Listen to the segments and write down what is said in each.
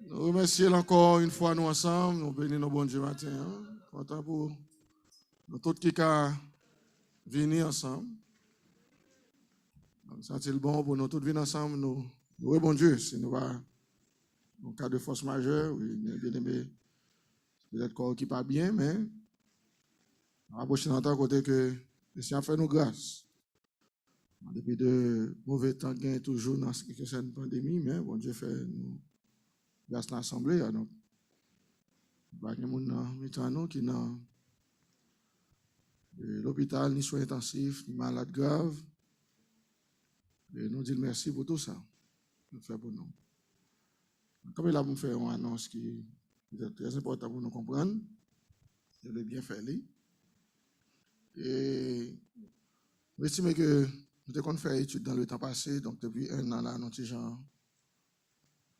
Nous remercions encore une fois nous ensemble, nous bénissons nos bon Dieu matin. Content pour nous tous qui ont venir ensemble. C'est bon pour nous tous venir ensemble, nous bon Dieu, si nous va en cas de force majeure, oui, bien aimé, peut-être qu'on qui pas bien, mais on va approcher dans côté que le Seigneur fait nous grâce. Depuis de mauvais temps, gain toujours dans cette pandémie, mais bon Dieu fait nous grâce l'assemblée. Donc, il y a des gens qui dans l'hôpital, ni soins intensifs, ni malades graves. Et nous disons merci pour tout ça. Nous fait pour nous. Comme il a fait une annonce qui est très importante pour nous comprendre, je l'ai bien fait. Et j'estime que nous avons fait études dans le temps passé, donc depuis un an, là, nous sommes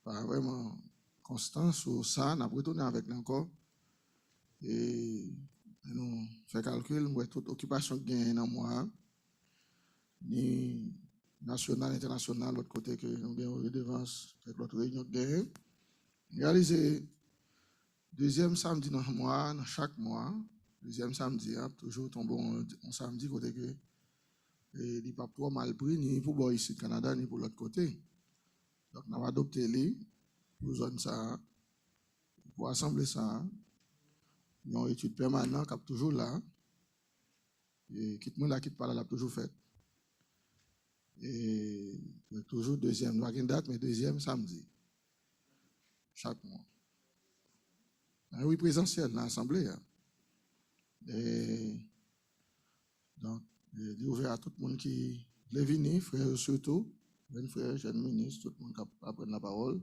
pas vraiment constants sur ça, nous avons retourné avec nous encore. Et nous faisons calcul, nous avons toute occupation qui gagne dans moi, ni national, international, l'autre côté que nous avons redevance avec l'autre réunion qui gagne. Réaliser deuxième samedi dans le mois, dans chaque mois, deuxième samedi, toujours tomber un samedi côté que il n'y a pas trop mal pris, ni pour ici au Canada, ni pour l'autre côté. Donc, nous avons adopté les pour zone ça, pour assembler ça. Nous avons une étude permanente qui est toujours là. Et qui ne quitte pas là, l'a toujours fait. Et toujours deuxième, nous avons une date, mais deuxième samedi. Chaque mois. Oui, présentiel dans l'Assemblée. Et donc, il est ouvert à tout le monde qui veut venir, frères surtout, jeunes frères, jeunes ministres, tout le monde qui apprend la parole.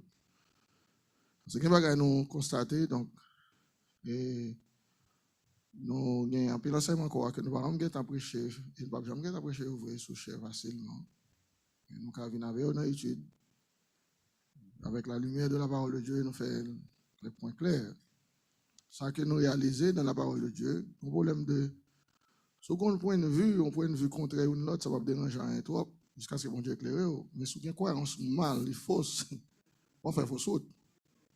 Ce que nous constater, donc, et nous avons un peu d'enseignement que nous ne pouvons pas prêcher, nous ne pouvons pas prêcher ouvrir sous chef facilement. Et nous avons venir avec une étude, avec la lumière de la parole de Dieu, nous faisons les points clairs. Ça que nous réalisons dans la parole de Dieu, le problème de second point de vue contraire ou l'autre, ça va déranger un trop, jusqu'à ce que mon Dieu éclaire. Mais si vous avez une croyance mal, fausse, on fait fausse route.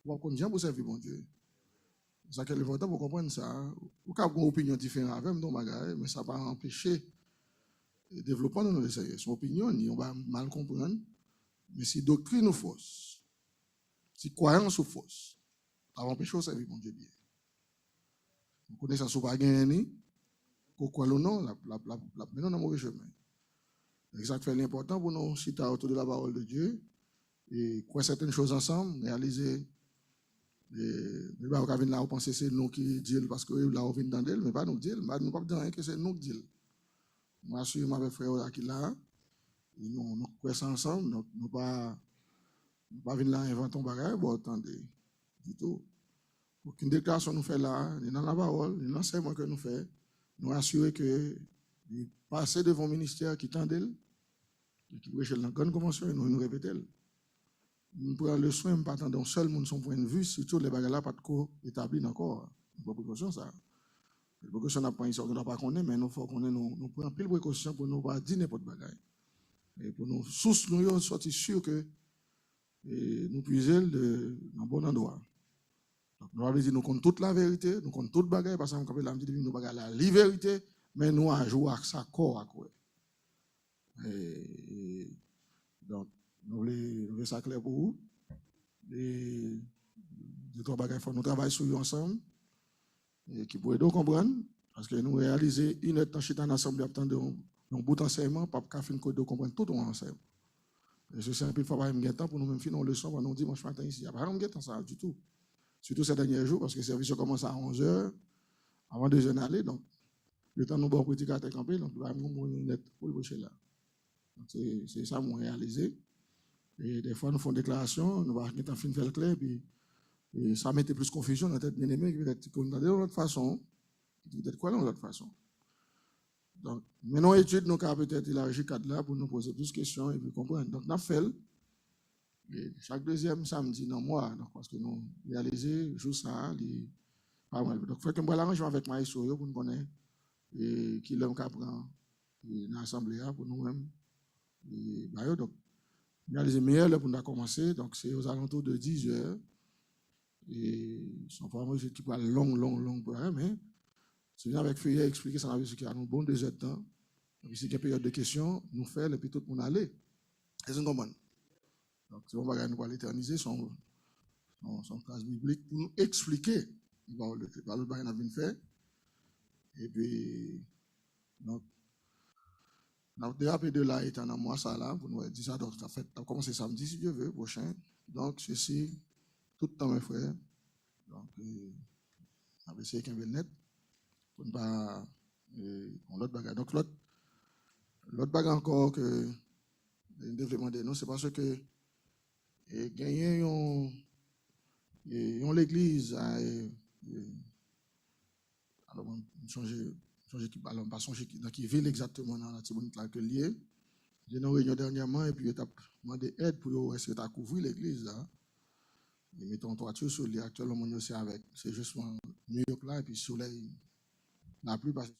On va continuer pour servir mon Dieu. C'est ça qui est important pour comprendre ça. Vous avez une opinion différente avec nous, mais ça ne va pas empêcher le développement de nos essais. Son opinion, on va mal comprendre. Mais si doctrine ou fausse, si croyance ou fausse, ça va empêcher de servir mon Dieu bien. Vous connaissez ça, si vous ne gagner, pourquoi le nom, la dans mauvais chemin. C'est ça qui fait l'important pour nous citer autour de la parole de Dieu et croire certaines choses ensemble, réaliser. Mais pas quand là, on pense que c'est nous qui disons parce que là, on vient d'entendre, mais pas nous dire, nous ne pas dire que c'est nous qui disons. Moi, je suis avec frère qui là, nous croyons ensemble, donc nous ne pas venir là inventer un bagage, bon, attendez, du tout. Aucune déclaration nous fait là, ni dans la parole, ni dans l'enseignement que nous faisons, nous assurer que passer devant le ministère qui tendait, qui prêche dans la grande convention, et nous répétons. Nous prenons le soin, nous ne pas attendre seul monde son point de vue, surtout les bagages là, pas de quoi établir encore. Nous prenons précaution ça. Les précautions n'a pas ici, on ne doit pas connaître, mais nous faut qu'on nous prenons pile précaution pour nous pas dire n'importe bagage. Et pour nous, sous nous, sortir sûr que nous puisons dans le bon endroit. Donc, nous allons dire, nous comptons toute la vérité, nous comptons toute bagage, parce que nous dit, nous bagage la vérité, mais nous à jouer avec ça corps à quoi. Donc, nous voulons ça clair pour vous. Et deux, trois bagages, il faut nous travailler sur eux ensemble, et qui pourraient donc comprendre, parce que nous réalisons une heure de temps ensemble, attendons un bout d'enseignement, pas qu'à faire une code de comprendre tout ton enseignement. Et je sais un peu, il faut avoir un temps pour nous-mêmes finir une leçon, pour nous dimanche matin ici. Il n'y a pas un temps ça du tout. Surtout ces derniers jours, parce que le service commence à 11h, avant 2h d'aller, donc le temps nous bon pour à camper, donc nous allons net pour le boucher là. C'est ça qu'on réalisé. Et des fois, nous faisons des déclarations, nous allons faire une faire clair, puis et ça mettait plus confusion dans la tête bien-aimée, peut-être qu'on a de l'autre façon, peut-être quoi de l'autre façon. Donc, maintenant, étude, nous avons peut-être élargi le cadre là pour nous poser plus de questions et puis comprendre. Donc, nous avons fait chaque deuxième samedi dans le mois, donc, parce que nous réalisons, jour ça, pas mal. Donc, il faut que nous l'arrangement avec Maïso pour nous connaître qui l'homme qui apprend dans l'assemblée pour nous-mêmes. Donc, réaliser meilleur pour nous commencer, donc c'est aux alentours de 10h. Et son vraiment qui prend long pour rien, mais c'est bien avec Feuillet expliquer ça, c'est qu'il y a un bon 2 heures de temps. Et puis, si il y a une période de questions, nous faire, et puis tout le monde aller. Est-ce que vous comprenez? Donc, c'est bon, nous va l'éterniser, son phrase biblique pour nous expliquer l'autre bagage qu'on a fait. Et puis, donc, nous avons dérapé de là, étant dans moi, ça là, pour nous dire ça. Donc, ça fait, commencé samedi, si Dieu veut, prochain. Donc, ceci, tout le temps, mes frères. Donc, on va essayer qu'un peu net pour ne pas. L'autre bagage. Donc, l'autre bagage encore que le développement de nous, c'est parce que gagner l'église, alors on change qui, alors on pas changer dans qui ville exactement dans la Tibonite là que lié. J'ai une réunion dernièrement et puis il a demandé aide pour essayer de couvrir l'église là. Et mettons toiture sur les actuellement on aussi avec c'est juste un mur là et puis soleil la pluie parce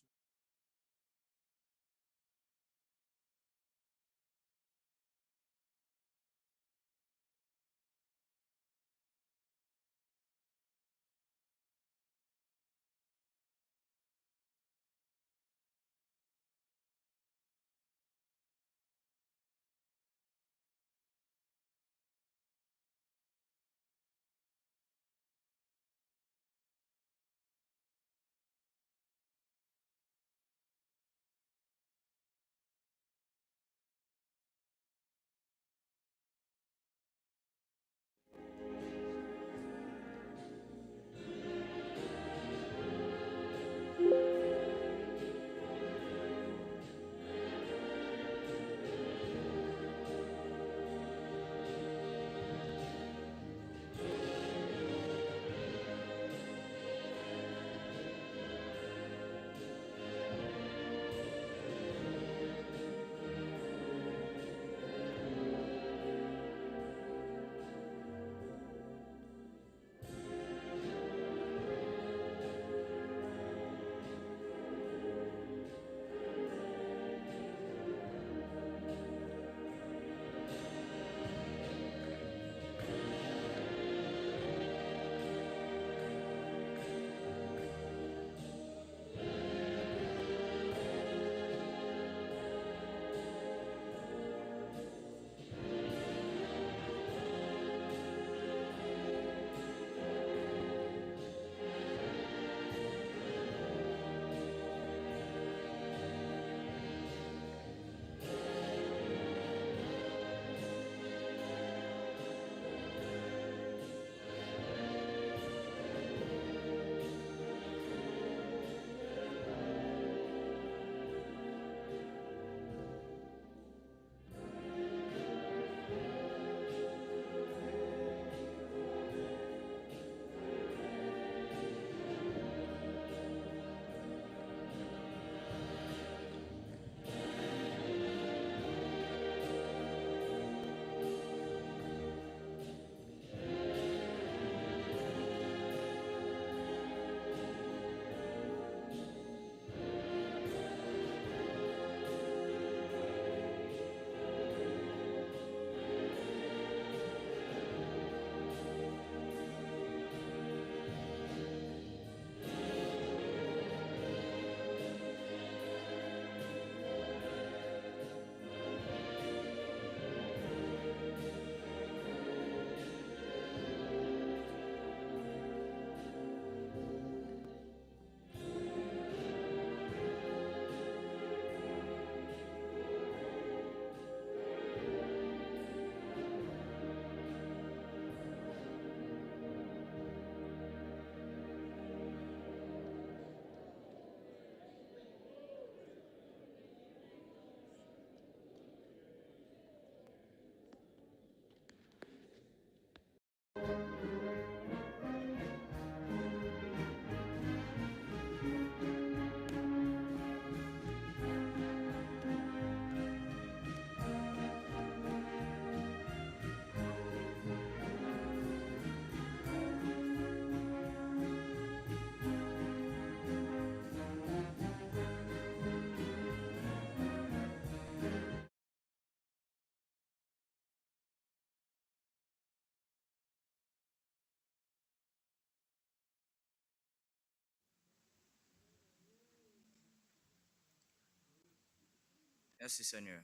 Merci Seigneur.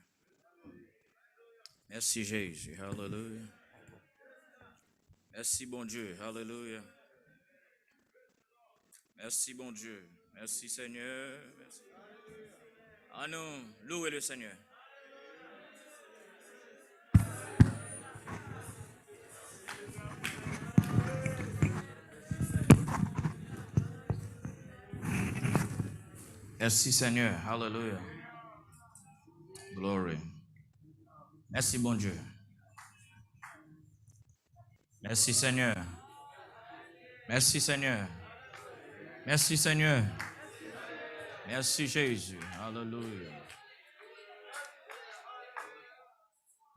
Merci Jésus. Alléluia. Merci bon Dieu. Alléluia. Merci bon Dieu. Merci Seigneur. Merci. Ah non, louez le Seigneur. Merci Seigneur. Alléluia. Glory. Merci bon Dieu. Merci Seigneur. Merci Seigneur. Merci Seigneur. Merci Jésus. Alléluia.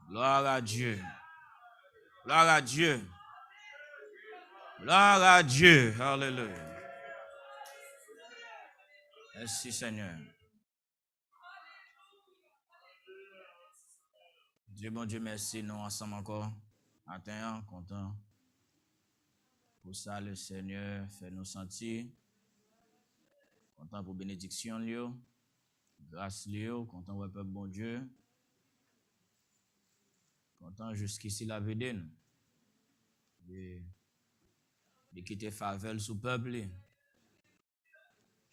Gloire à Dieu. Gloire à Dieu. Gloire à Dieu. Alléluia. Merci Seigneur. Dieu bon Dieu, merci. Nous ensemble encore. Matin, content. Pour ça, le Seigneur fait nous sentir. Content pour bénédiction, Léo. Grâce, Léo. Content pour le peuple, bon Dieu. Content jusqu'ici la vie nous. De quitter faveur sous peuple.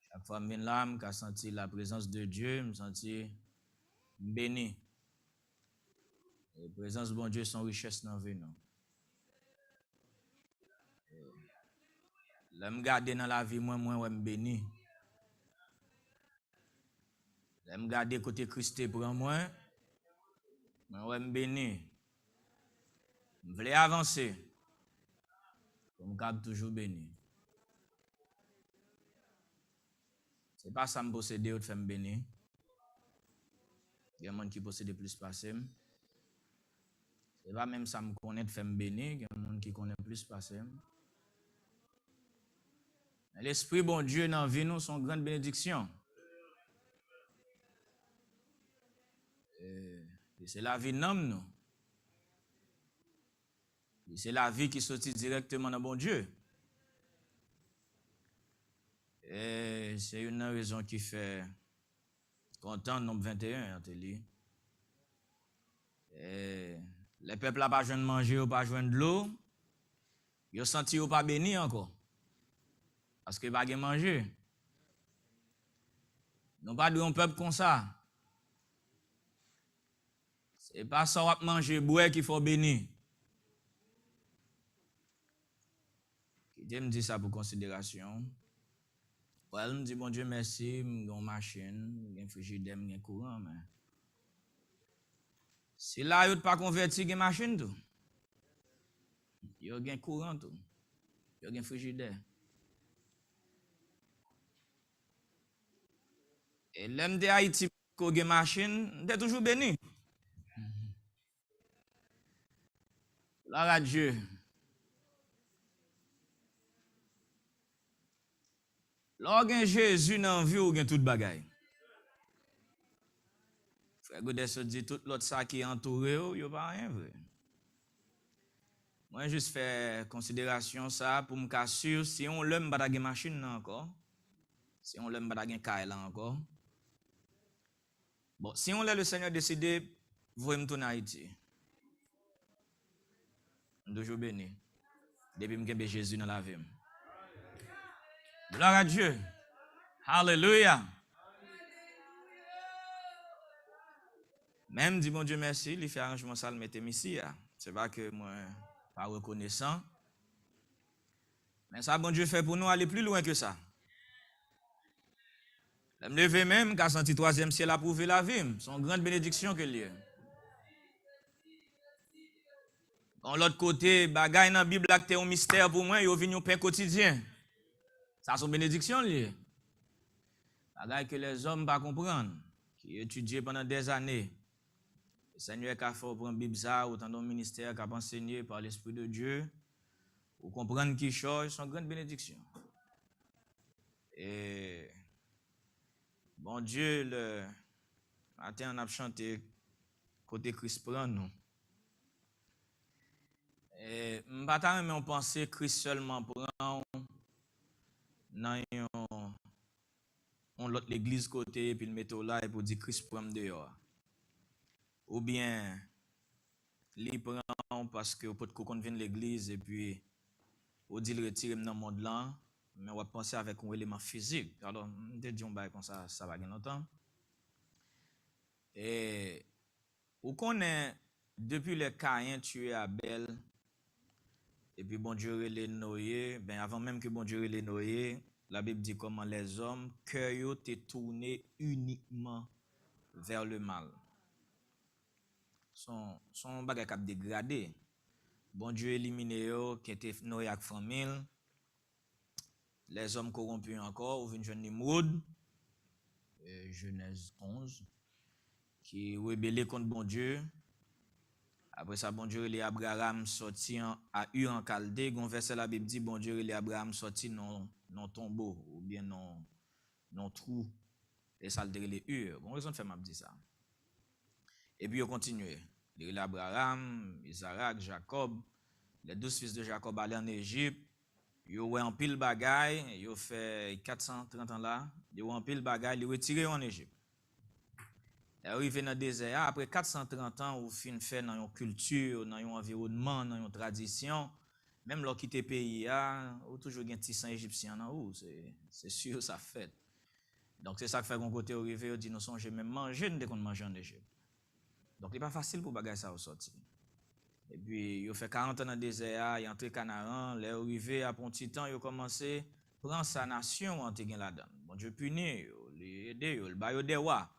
Chaque fois, mes larmes, qui senti la présence de Dieu, me senti béni. La présence de bon Dieu, son richesse dans la vie. Je me garde dans la vie, moi, je me béni. Je me garde côté Christ pour moi, je me béni. Je voulais avancer. Je me toujours béni. Ce n'est pas ça me posséder ou de faire me béni. Il y a des gens qui possèdent plus passé. Ce n'est pas même ça me connaît de faire me béni. Il y a des gens qui connaissent plus passé. L'Esprit bon Dieu dans la vie nous sont grande bénédiction. Et c'est la vie d'homme nous. C'est la vie qui sortit directement dans bon Dieu. Et c'est une raison qui fait content nombre 21 et les peuples n'ont pas besoin de manger ou pas besoin de l'eau. Ils ont senti ou pas béni encore. Parce qu'ils n'ont pas de manger. Nous pas de un peuple comme ça. C'est pas ça qu'on manger boire qu'il faut bénir. Dieu me dit ça pour considération. Elle me dit, bon Dieu, merci, j'ai une machine, j'ai un frigidaire, j'ai un courant, mais si là, vous n'avez pas converti, j'ai une machine, tout. Vous avez un courant, tout. Vous avez un frigidaire. Et l'homme de Haïti, qui a une machine, vous êtes toujours béni. Gloire à Dieu. Lorsque Jésus dans la vie, vous avez tout bagaille. Frère Godet se dit, tout l'autre ça qui est entouré, il n'y a pas rien vrai. Moi, juste faire considération ça pour me casser si on l'aime pas de machine encore. Si on l'aime pas de caille encore. Bon, si on l'a le Seigneur décidé, vous me tourner à Haïti. Je suis toujours béni. Depuis que j'ai Jésus dans la vie. Gloire à Dieu. Alléluia. Même dit bon Dieu merci, il fait arrangement ça, le mettre ici. C'est pas que moi, pas reconnaissant. Mais ça, bon Dieu fait pour nous aller plus loin que ça. Je me lever même, quand senti troisième ciel a prouvé la vie. C'est une grande bénédiction que lieu. De l'autre côté, bagaille dans la Bible c'est un mystère pour moi, il vient au pain quotidien. Ça c'est une bénédiction lieu. Bagaille que les hommes ne pas comprendre, qui étudient pendant des années. Le Seigneur a fait pour un Bible ça, autant d'un ministère qui a enseigné par l'Esprit de Dieu, pour comprendre qui change, c'est une grande bénédiction. Et bon Dieu, le matin, on a chanté côté Christ prend nous. Et je ne vais pas même penser Christ seulement prend dans l'autre l'église côté, puis le mettre là et pour dire Christ prend dehors. ou bien li prend parce que peut qu'on vient de l'église et puis ou dit le retirer dans le monde là, mais on va penser avec un élément physique. Alors, je dis comme ça va gagner longtemps. Et ou connaît depuis le Caïn tué Abel et puis bon Dieu les noyé, ben avant même que bon Dieu les noyé, la Bible dit comment les hommes cœur yo t'est tourné uniquement vers le mal. Son bagay k'ap dégradé. Bon Dieu éliminé yo qui était noyé avec famille. Les hommes corrompus encore, ou une jeune Nimrod, Genèse 11, qui rébellé contre bon Dieu. Après ça, bon Dieu, les Abraham sorti à Ur en Chaldée. Gon verset la Bible dit, bon Dieu, les Abraham sorti non tombeau, ou bien non trou. Et ça le les Ur. Bon raison de faire m'a dit ça. Et puis, il continue. Les Abraham, Isaac, Jacob, les 12 fils de Jacob allaient en Égypte. Ils ont en pile bagay, ils ont fait 430 ans là. Ils ont en pile bagay, ils ont retiré en Égypte. Arrivé dans le désert, après 430 ans, ou fin fait dans une culture, dans un environnement, dans une tradition, même lorsqu'on quitte le pays, ou toujours un petit sang égyptien dans où, c'est sûr ça fait. Donc c'est ça qui fait qu'on côté arrivé, on dit nous sommes même manger dès qu'on mange en Égypte. Donc il n'est pas facile pour bagay ça sortir. Et puis il fait 40 ans dans le désert, il entré Canaan, les arrivé après un petit temps, il a commencé à prendre sa nation en téguin là-dedans. Bon Dieu punit, il aide, il baille des rois.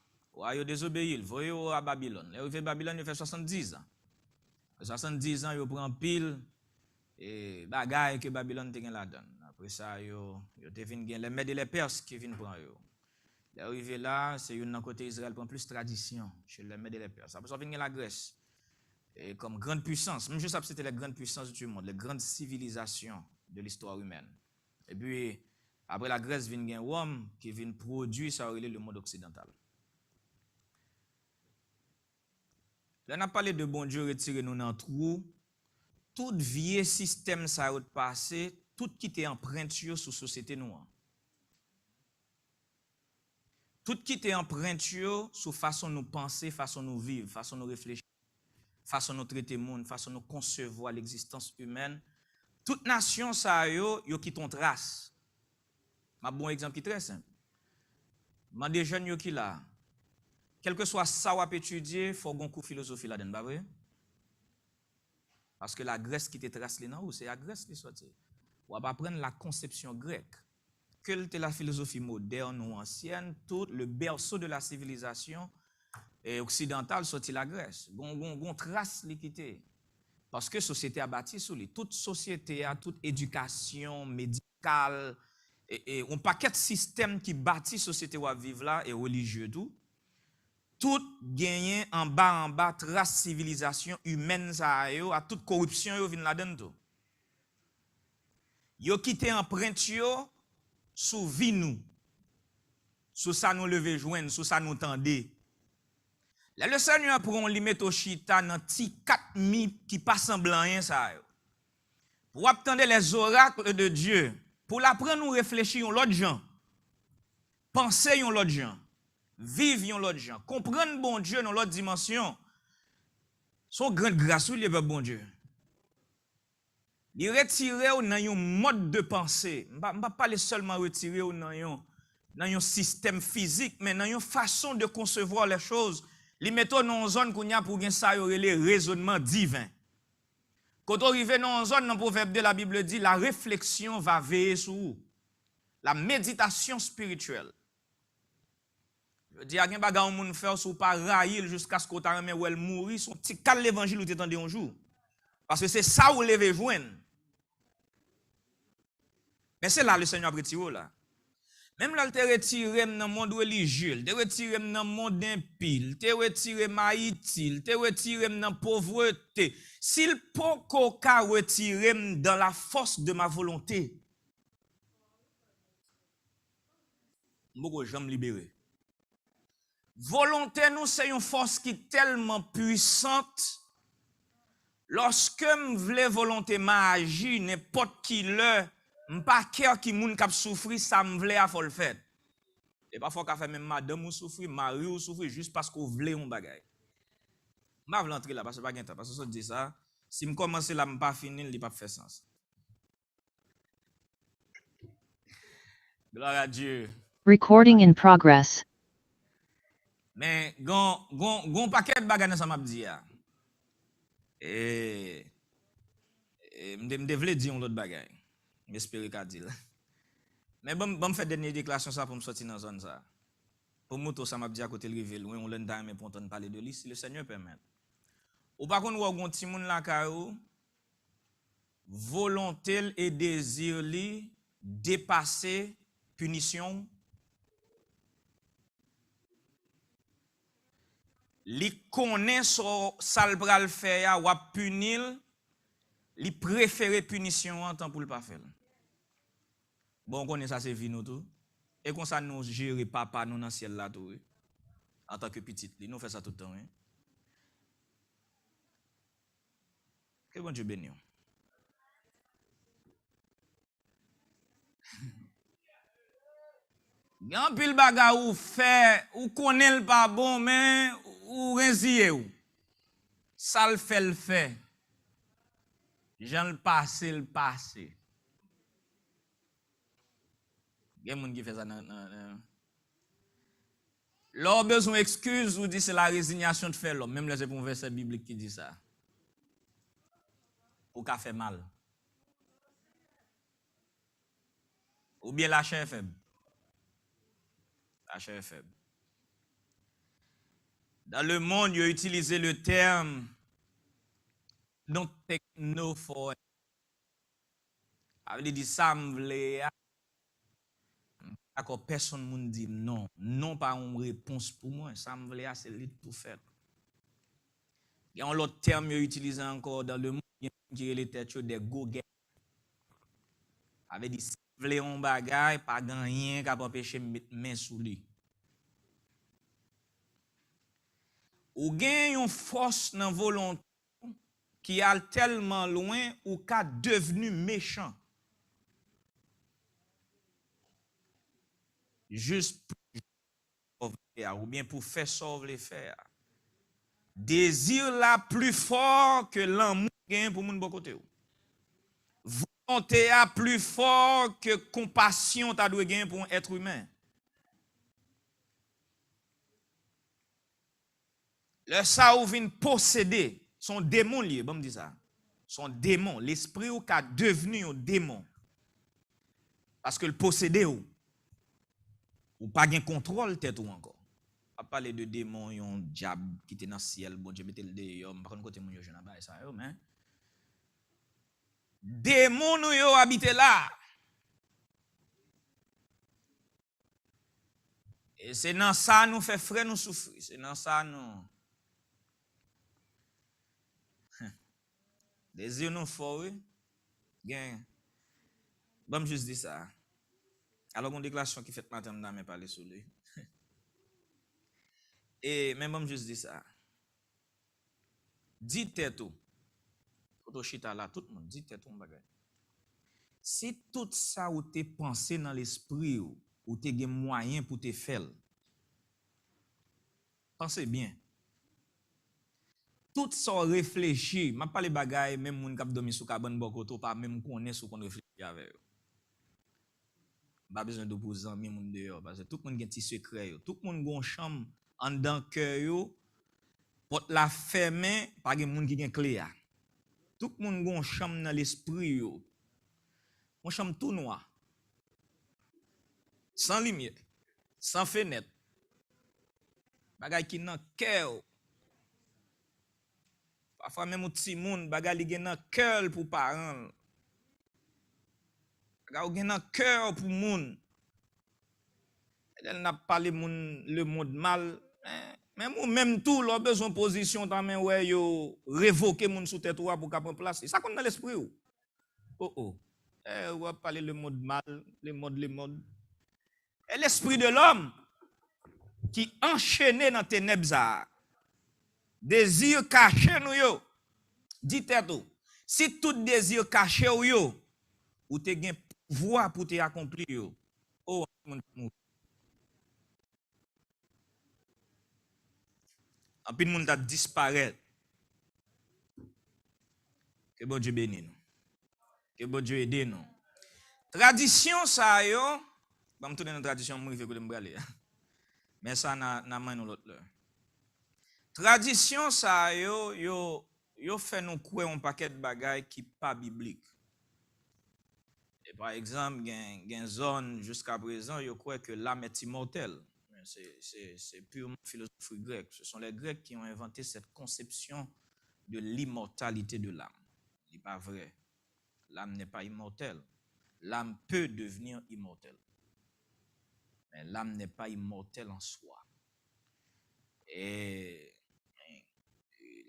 Ils ont désobéi, ils vont à Babylone. Ils arrivent à Babylone, ils ont fait 70 ans. 70 ans, ils prennent pile et bagaille que Babylone te gen là-dedans. Après ça, ils te viennent les Mèdes et les Perses qui viennent prendre yo. Ils arrivent là, c'est une côté Israël prend plus tradition chez les Mèdes et les Perses. Après ça, vient la Grèce. Et comme grande puissance, même juste ça c'était la grande puissance du monde, les grandes civilisations de l'histoire humaine. Et puis après la Grèce vient Rome qui vient produire ça le monde occidental. Là, on a parlé de bon Dieu retirer nous dans le trou. Tout vieux système ça a passé, tout qui était empreinte sur la société noire. Tout qui était empreinte sur façon nous penser, façon nous vivre, façon nous réfléchir, façon nous traiter le monde, façon nous concevoir l'existence humaine. Toute nation ça yo qui ton trace. Un bon exemple qui est très simple. Man des jeunes qui là. Quel que soit ça ou étudier, il faut qu'on coup philosophie là-dedans, pas vrai? Parce que la Grèce qui te trace là c'est la Grèce qui sorti. On va apprendre la conception grecque. Quelle était la philosophie moderne ou ancienne, tout le berceau de la civilisation occidentale sorti la Grèce. Gon trace l'équité. Parce que société a bâti sur lui. Toute société a toute éducation médicale et un paquet de systèmes qui bâtit société où vivre là et religieux tout. Tout gagné en bas trace civilisation humaine ça yo à toute corruption yo vinn là-dedans tout. Yo quitté empreinte yo sous vie nous. Sous ça nous lever joindre, sous ça nous tendre. Là le Seigneur prend li met au chita dans ti 4000 qui pas semblant rien ça yo. Pour attendre les oracles de Dieu, pour l'apprendre nous réfléchir l'autre gens. Penser l'autre gens. Vivre l'autre gens, comprendre bon Dieu dans l'autre dimension. Son grande grâce le peuple bon Dieu. Il retire dans un mode de pensée. Je ne pas parler seulement retirer dans un système physique, mais dans une façon de concevoir les choses. Les mettons dans une zone qu'on a pour gagner ça les raisonnements divins. Quand on arrive dans une zone dans le proverbe de la Bible dit la réflexion va veiller sur vous. La méditation spirituelle. Je dis à quelqu'un bagay moun faire sou pas raïl jusqu'à ce qu'on t'a remet ou elle mourit son petit cal l'évangile ou t'entendez un jour. Parce que c'est ça où lever joindre. Mais c'est là le Seigneur a retiré là. Même là il te retiré dans le monde religieux, te retiré dans le monde impie, te retiré maïtil, te retiré dans la pauvreté. S'il peut qu'à retirer dans la force de ma volonté. M'boko jamais libéré. Volonté, nous, c'est une force qui est tellement puissante. Lorsque je veux volonté m'agir, n'importe qui le, pas cœur qui moun k'ap souffrir, ça me vle à faut le faire. Et parfois, qu'a fait même madame ou souffrir, mari ou souffrir, juste parce qu'on vle un bagay. Je vais rentrer là parce que pas de temps. Parce que ça dit ça, si je commence là, je ne pas finir, il ne va pas faire sens. Gloire à Dieu. Recording in progress. Mais gon paquet de bagages ça m'a dit. Et me devais dire un autre bagage. J'espère qu'a dit là. Mais bon faire dernière déclaration ça pour me sortir dans zone ça. Pour moto ça m'a dit à côté le rive loin on l'entend mais pour entendre parler de lui si le Seigneur permet. Ou par contre ou gon ti moun la kayo volonté et désir li dépasser punition. Li connaît so sal pral faire ya ou punir, li préférer punition en temps pour le pas faire. Bon, on connaît ça c'est vie nous tout. Et comme ça nous gérer papa nous dans ciel là tout. En tant que petit, nous fait ça tout le temps. Que bon Dieu bénisse. Gan pile baga ou fait ou connaît le pas bon mais ou résilier ou. Ça le fait. Jean le passé. Il y a des gens qui font ça. Leur besoin d'excuses ou dit c'est la résignation de faire l'homme. Même les pour un verset biblique qui dit ça. Ou qu'a fait mal. Ou bien la chair est faible. La chair est faible. Dans le monde, il a utilisé le terme non technophore. Ça veut dire ça me voulait. D'accord, personne ne dit non. Non, pas une réponse pour moi. Ça me voulait, c'est lui tout faire. Il y a un autre terme utilisé encore dans le monde qui est les têtes des go-get. Ça veut dire si vous voulez un bagage, pas rien qui empêcher de mettre main sous lui. Ou gagne une force dans volonté qui est tellement loin ou qu'a devenu méchant. Juste pour ou bien pour faire sauver les faire. Désir là plus fort que l'amour gagne pour moun bon côté. Volonté a plus fort que compassion ta doit gagner pour un être humain. Le ça ou vient posséder son démon lié, bon me dit ça. Son démon, l'esprit ou qu'a devenu un démon. Parce que le posséder ou pas gain contrôle tête ou encore. A parler de démon, yon diable qui était dans le ciel, bon Dieu mette le dehors, par contre côté mon yo jeune ba ça yo mais démon nou yo habite là. Et c'est dans ça nous fait frère nous souffrir, c'est dans ça nous désir nous fort oui. Gain. Bon juste dire ça. Alors une déclaration qui fait matin dans me parler sur lui. Et même bon juste dire ça. Dis tête ou Koto chita là tout le monde dit tête ou bagay. Si tout ça ou te pensé dans l'esprit ou te gen moyen pour te faire. Pensez bien. Tout ça réfléchi, m'a pas les bagay même moun k'ap dormi sou cabane bokoto pas même connaît sou kon réfléchi avec. Pas besoin de vous amis moun dehors parce que tout le monde gen ti secret yo. Tout le monde gon chambre en dedans cœur yo. Porte la fermée, pas gen moun qui gen clé. Tout le monde gon chambre dans l'esprit yo. Mon chambre tout noir. Sans lumière, sans fenêtre. Bagay qui nan cœur. Parfois même un petit monde bagay li gen nan cœur pour parents. Bagay gen nan cœur pour moun. Elle n'a pas le monde mal. Même tout leur besoin position dans main ouais yo révoquer moun sous tête pour prendre place. Ça qu'on dans l'esprit ou. Oh. On va parler le mode mal, le mode. Et l'esprit de l'homme qui enchaîné dans ténèbres, désir caché nous yo. Dit tout. Si tout désir caché ou yo, ou te gen pouvoir pour te accomplir yo. Oh, en pile moun ta disparaître Que bon Dieu bénisse nous. Que bon Dieu aide nous. Tradition ça yo, ba m'tourner dans tradition moi rive côté m'braler. Mais ça n'a main nous l'autre là. Tradition ça yo fait nous croire un paquet de bagages qui pas biblique. Et par exemple, gen zone jusqu'à présent, yo croit que l'âme est immortelle. C'est purement philosophie grecque. Ce sont les Grecs qui ont inventé cette conception de l'immortalité de l'âme. Ce n'est pas vrai. L'âme n'est pas immortelle. L'âme peut devenir immortelle. Mais l'âme n'est pas immortelle en soi. Et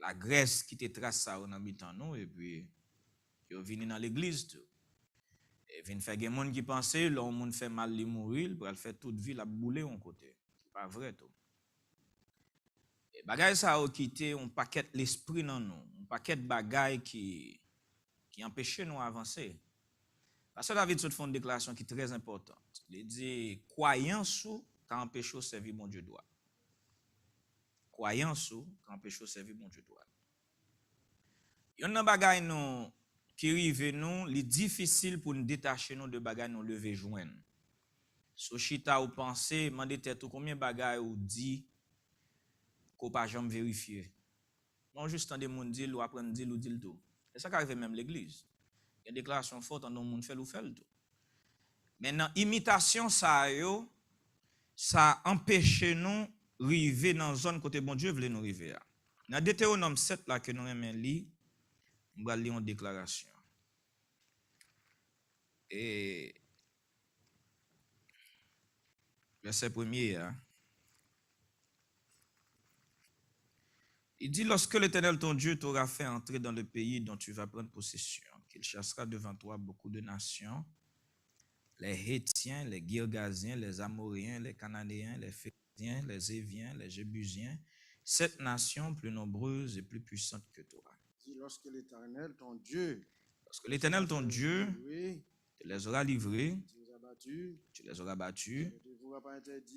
la Grèce qui te trace ça en habitant nous, et puis, ils viennent dans l'église tout. Et vient faire des gens qui pensent, l'on monde fait mal li mourir, pour faire toute vie la bouler en côté. C'est pas vrai tout. Et bagay ça a quitté un paquet l'esprit dans nous, un paquet de bagay qui empêche nous avancer. Pasteur David se fait une déclaration qui est très importante. Il dit croyance ou quand empêche au servir mon Dieu droit. Croyance ou quand empêche au servir mon Dieu droit. Yon nan bagay nous qui rive nous, li difficile pour nous détacher nous de bagay nous lever joindre. So chita ou penser, mandé tête ou combien bagay ou dit qu'on pas jamais vérifier. Non juste des monde dit ou apprendre dit ou dit tout. Et ça qui arrive même l'église. Il y a des déclarations fortes dans monde fait ou fait tout. Maintenant imitation ça yo ça empêche nous river dans zone côté bon Dieu veut nous river. Dans Deutéronome 7 là que nous aimons lire, on va lire une déclaration. Et verset 1er, il dit, lorsque l'Éternel ton Dieu t'aura fait entrer dans le pays dont tu vas prendre possession, qu'il chassera devant toi beaucoup de nations, les Hétiens, les Girgasiens, les Amoréens, les Cananéens, les Phéréziens, les Éviens, les Jébusiens, 7 nations plus nombreuses et plus puissantes que toi. Lorsque l'Éternel ton Dieu te les aura livrés, tu les auras battus,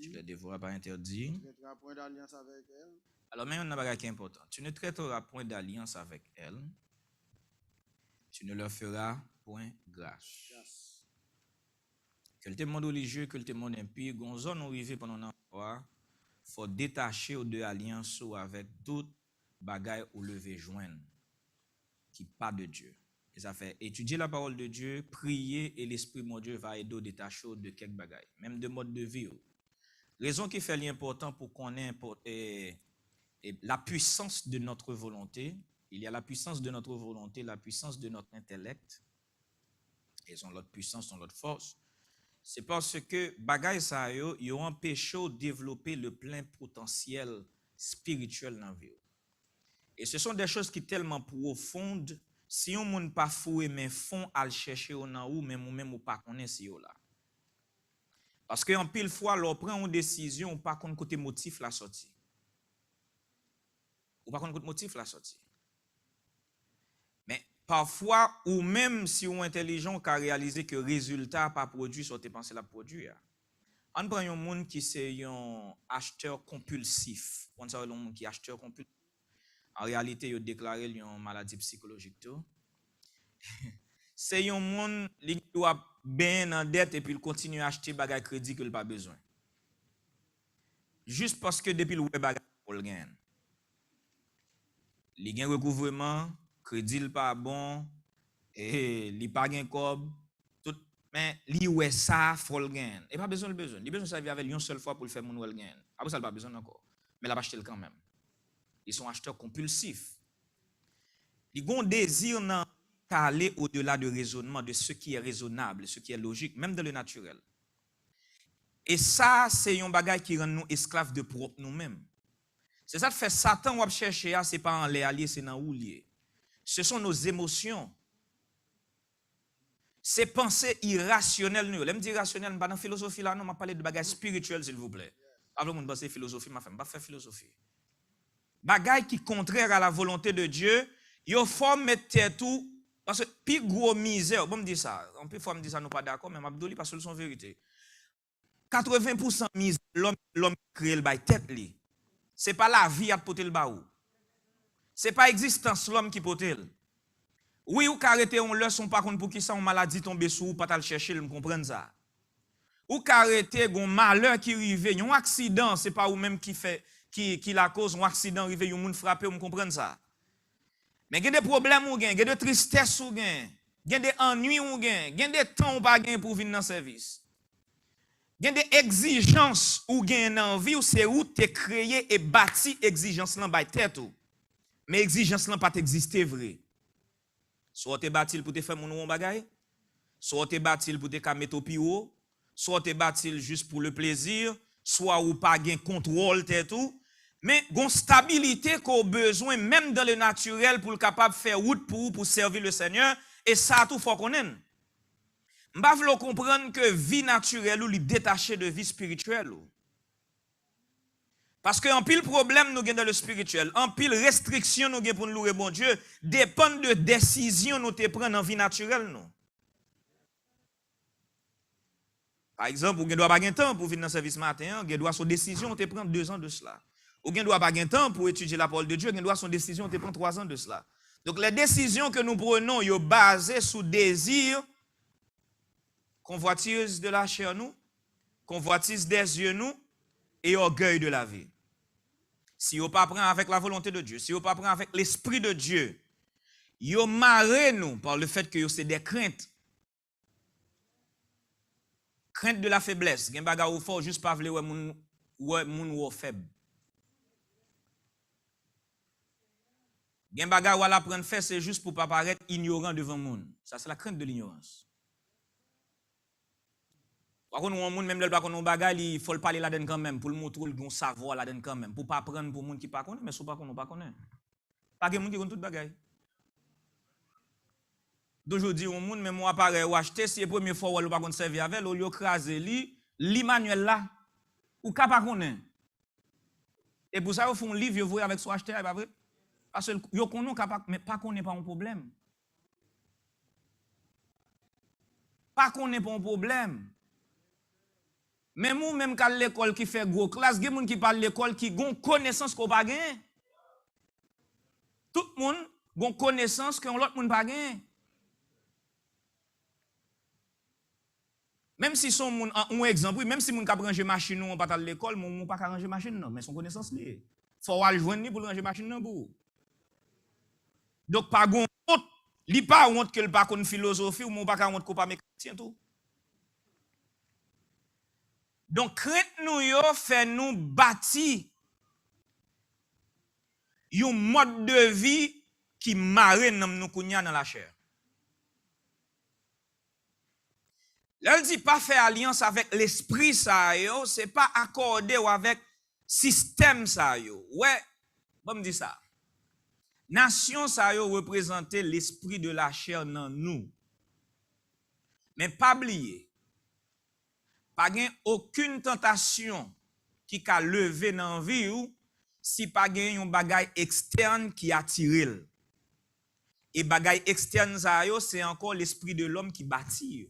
tu les dévoreras pas interdits. tu ne traiteras point d'alliance avec elle. Alors, même un bagage qui est important. Tu ne traiteras point d'alliance avec elle. Tu ne leur feras point grâce. Que le monde religieux, que le monde impie, gonzon nous arrive pendant un fois, faut détacher aux deux alliances ou avec tout bagage ou lever joindre qui pas de Dieu. Et ça fait étudier la parole de Dieu, prier et l'esprit mon Dieu va aider au détacher de quelques bagages, même de mode de vie. Raison qui fait l'important pour qu'on ait la puissance de notre volonté. Il y a la puissance de notre volonté, la puissance de notre intellect. Ils ont l'autre puissance, ils ont l'autre force. C'est parce que bagay sa yo empêché de développer le plein potentiel spirituel dans la vie. Et ce sont des choses qui sont tellement profondes, si on ne pas foué mais fond à le chercher dans ou même ou pas connaît si yo là. Parce que en pile fois l'on prend une décision ou pas connaît côté motif la sortie. Ou pas connaît côté motif la sortie. Mais parfois ou même si on intelligent qu'a réalisé que résultat pas produit soit pensé la produire. On prend un monde qui c'est un acheteur compulsif. On ça un monde qui acheteur compulsif. En réalité, il a déclaré une maladie psychologique. C'est un monde qui doit bien en dette et puis il continue à acheter des crédits qu'il n'a pas besoin. Juste parce que depuis le bagage pour le gain. Il y a un recouvrement, crédit n'est pas bon, et il n'y a pas de cob, mais il y a ça, il faut le gain. Il n'y a pas besoin de besoin. Il a besoin de servir avec une seule fois pour le faire mon gain. Après ça, il n'a pas besoin encore. Mais il a acheté quand même. Ils sont acheteurs compulsifs. Ils ont un désir d'aller au-delà du raisonnement, de ce qui est raisonnable, ce qui est logique, même dans le naturel. Et ça, c'est un bagage qui rend nous esclaves de propre nous-mêmes. C'est ça qui fait Satan ou chercher, ce n'est pas en les alliés, c'est dans où lié. Ce sont nos émotions. Ces pensées irrationnelles. Je me dis irrationnelles, pas dans la philosophie là, non, je parle de bagages spirituels, s'il vous plaît. Avant de penser philosophie, je ne vais pas faire philosophie. Bagay qui contraire à la volonté de Dieu, il faut mettre tout parce que plus gros misère, bon me dit ça, on peut fois me dire ça nous pas d'accord mais m'abdoli parce que c'est vérité. 80% misère l'homme créé le bail tête li. C'est pas la vie à porter le baou. C'est pas existence l'homme qui porte. Oui, ou arrêter on leçon par contre pour qui ça, une maladie tombe sous ou pas t'al chercher, me comprendre ça. Ou arrêter un malheur qui arrive, un accident, c'est pas ou même qui la cause, un accident arrive, un monde frappé, me comprendre ça. Mais il y a des problèmes ou il y a des tristesses ou il y a des ennuis ou il y a des temps ou pas pour venir dans le service. Il y a des exigences ou il y a une envie ou c'est où tu es créé et bâti exigence là by tête ou. Mais exigence là pas exister vrai. Soit tu es bâti pour te faire mon bagay, soit tu es bâti pour te mettre au pio, soit tu es bâti juste pour le plaisir, soit ou pas gain contrôle tête ou. Mais gon stabilité qu'on besoin même dans le naturel pour le capable faire route pour servir le Seigneur et ça tout faut connaître. M'pa vle comprendre que vie naturelle ou li détaché de vie spirituelle ou. Parce que en pile problème nous gain dans le spirituel, en pile restriction nous gain pour nous louer bon Dieu, dépend de décision nous te prendre en vie naturelle nous. Par exemple, ou gen doit pas gain temps pour venir dans service matin, gen doit son décision te prendre 2 ans de cela. Ou gen doit pas gain temps pour étudier la parole de Dieu, gen doit son décision te prendre 3 ans de cela. Donc les décisions que nous prenons yo basées sur désir, convoitise de la chair nous, convoitise des yeux nous et orgueil de la vie. Si vous pas prend avec la volonté de Dieu, si vous pas prend avec l'esprit de Dieu, vous marrez nous par le fait que c'est des craintes. Crainte de la faiblesse. Gen baga ou fort juste pas vle moun ou faible. Gen baga ou la prendre faire c'est juste pour pas paraître ignorant devant moun. Ça c'est la crainte de l'ignorance. Par contre, on moun même le pas connait bagay, il faut le parler là-dedans quand même pour le montrer le bon savoir là-dedans quand même pour pas prendre pour moun qui pas connaît mais sou pas connaît. Pas gen moun qui connaît tout bagay. D'aujourd'hui, on moun même appareil ou acheter si première fois ou pas qu'on servir avec ou craser li manuel là ou ka pas connaît. Et pour ça, ils font un livre, ils voient avec son acheteur, pas vrai? Parce que yo connaît capable mais pas connaît pas un problème. Pas connaît pas un problème. Même ou même qu'à l'école qui fait gros classe, il y a des gens qui parlent l'école qui ont connaissance qu'on pas gain. Tout le monde a connaissance que l'autre monde pas gain. Même si son moun un exemple, même si moun ka ranger machine ou pas à l'école, moun pas ranger machine non, mais son connaissance lié. Faut aller joindre pour ranger machine non pour. Donc pas gon honte, li pas honte que le pas connait philosophie ou moun pas honte ko pas mécanicien tout. Donc crainte nous yo fait nous bâti un mode de vie qui marre nous kounya dans la chair. Là, il dit pas faire alliance avec l'esprit ça yo, c'est pas accordé avec système ça yo. Ouais, bon me dit ça. Nation ça yo représente l'esprit de la chair dans nous. Mais pas oublier. Pas gen aucune tentation qui ka lever dans vie ou si pas gen yon bagay externe qui attire. Et bagay externe ça yo, c'est encore l'esprit de l'homme qui bâtit.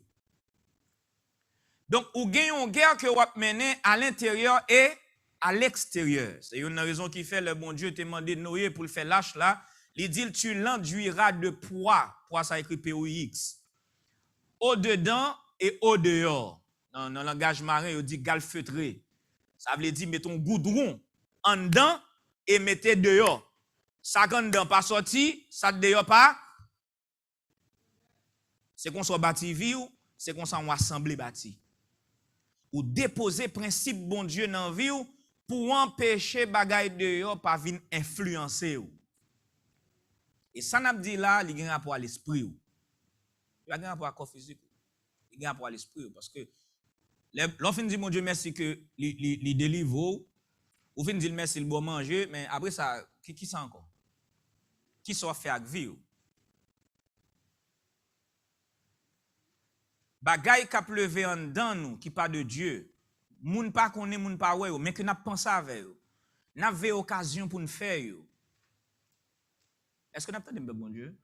Donc, ou gen yon guerre que vous menez à l'intérieur et à l'extérieur. C'est une raison qui fait le bon Dieu te demandé Noé pour le faire lâche là. Il dit tu l'enduiras de poids. Poids ça écrit P-O-I-X. Au dedans et au dehors. Dans le langage marin, il dit galfeutré. Ça veut dire mettons goudron en dedans et mettez dehors. Ça quand dedans pas sorti, ça dehors pas. C'est qu'on soit bâti vie ou c'est qu'on s'en assemblé bâti. Ou déposer principe bon Dieu dans vie ou pour empêcher bagay dehors pas venir influencer ou. Et ça n'a dit là, il y a un rapport à l'esprit ou. Il y a un rapport à corps physique. Il y a un rapport à l'esprit parce que l'on dit mon Dieu merci que il délivre ou fin dire merci le bon manger mais après ça qui ça encore? Qui soit fait avec vie ou? Bagay k'ap levé en dedans nous qui pas de Dieu. Moun pas connaît moun pas ouais mais que n'a pensé avec eux. N'a vu occasion pour nous faire yo. Est-ce que n'a pas de bon Dieu?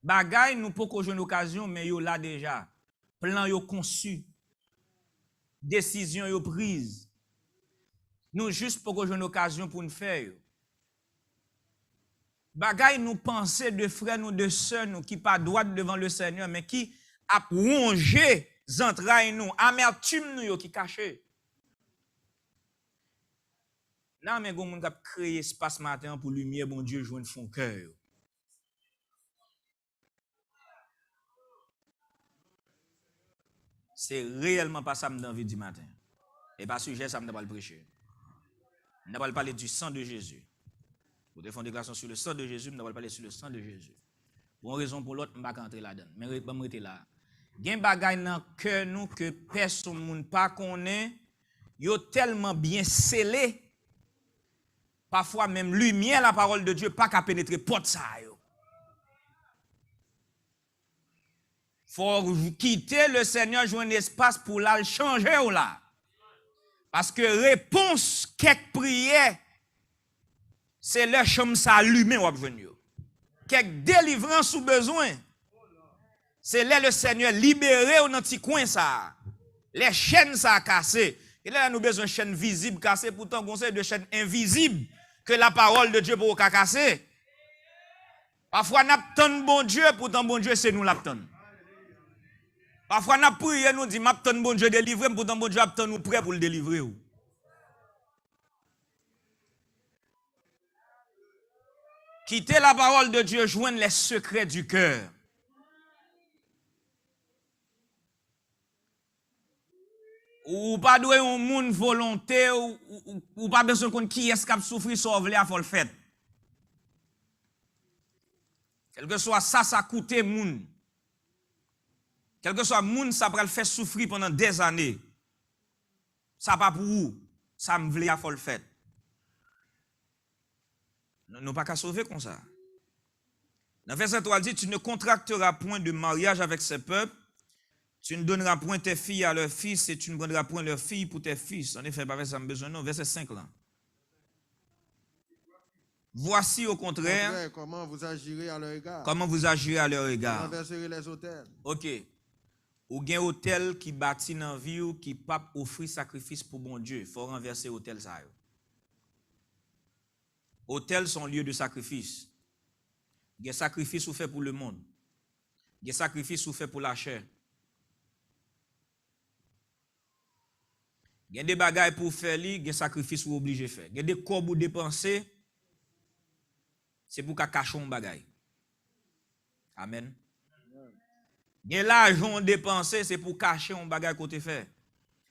Bagay nous pas jouer une occasion mais yo là déjà. Plan yo conçu. Décision yo prise. Nous juste pour jouer une occasion pour nous faire yo. Bagay nous penser de frères nous, de sœurs nous, qui pas droit devant le Seigneur, mais qui a rongé entrailles nous, amertume nous yo qui caché. Non, mais gon moun k'ap créé espace matin pour lumière, bon Dieu, joindre fond cœur. C'est réellement pas ça que je envie du matin. Et pas sujet, ça, je ne vais pas le prêcher. Je ne vais pas parler du sang de Jésus. Vous devez faire une déclaration sur le sang de Jésus, je ne vais pas parler sur le sang de Jésus. Pour une raison ou pour l'autre, je ne vais pas entrer là-dedans. Mais je vais rester là. Il y a des bagages dans le cœur nous que personne ne pas connaît. Ils sont tellement bien scellés. Parfois même lumière, la parole de Dieu, pas qu'à pénétrer porte ça. Faut quitter le Seigneur, jouer un espace pour la changer ou là. Parce que réponse, quelques prières, c'est leur chambre s'allumer ou venir. Quelques délivrances ou besoin, c'est là le Seigneur libéré ou dans petit coin ça. Les chaînes ça cassé. Et là nous besoin de chaînes visibles cassées, pourtant conseil de chaînes invisibles que la parole de Dieu pour casser. Parfois n'a pas bon Dieu, pourtant bon Dieu c'est nous l'attend. Parfois, nous prions, nous disons, m'attend bon Dieu délivrer, pourtant bon Dieu attend nous prêt pour le délivrer. Quitter la parole de Dieu, joindre les secrets du cœur. Ou pas doué un monde volonté, ou pas besoin de qui est-ce qui a souffert, sauve les, il faut le faire. Quel que soit ça, ça coûte moun. Quel que soit moun, ça va le faire souffrir pendant des années. Ça pas pour vous. Ça me voulait, il faut le faire. Nous pas qu'à sauver comme ça. Dans verset 3, il dit, tu ne contracteras point de mariage avec ces peuples, tu ne donneras point tes filles à leurs fils, et tu ne prendras point leurs filles pour tes fils. En effet, pas ça me besoin, non. Verset 5 là. Voici au contraire, comment vous agirez à leur égard. Comment vous agirez à leur égard. Vous renverserez les autels. Ok. Ou gen hôtel qui bâti dans vie ou qui pas offrir sacrifice pour bon Dieu, il faut renverser hôtel ça. Hôtel sont lieu de sacrifice. Il y a sacrifice ou fait pour le monde. Il y a sacrifice ou fait pour la chair. Il y a des bagailles pour faire li, il y a sacrifice ou obligé faire. Il y a des corps pour dépenser, c'est pour qu'à cacher un bagaille. Amen. Il y a l'argent dépensé, c'est pour cacher un bagage côté fait.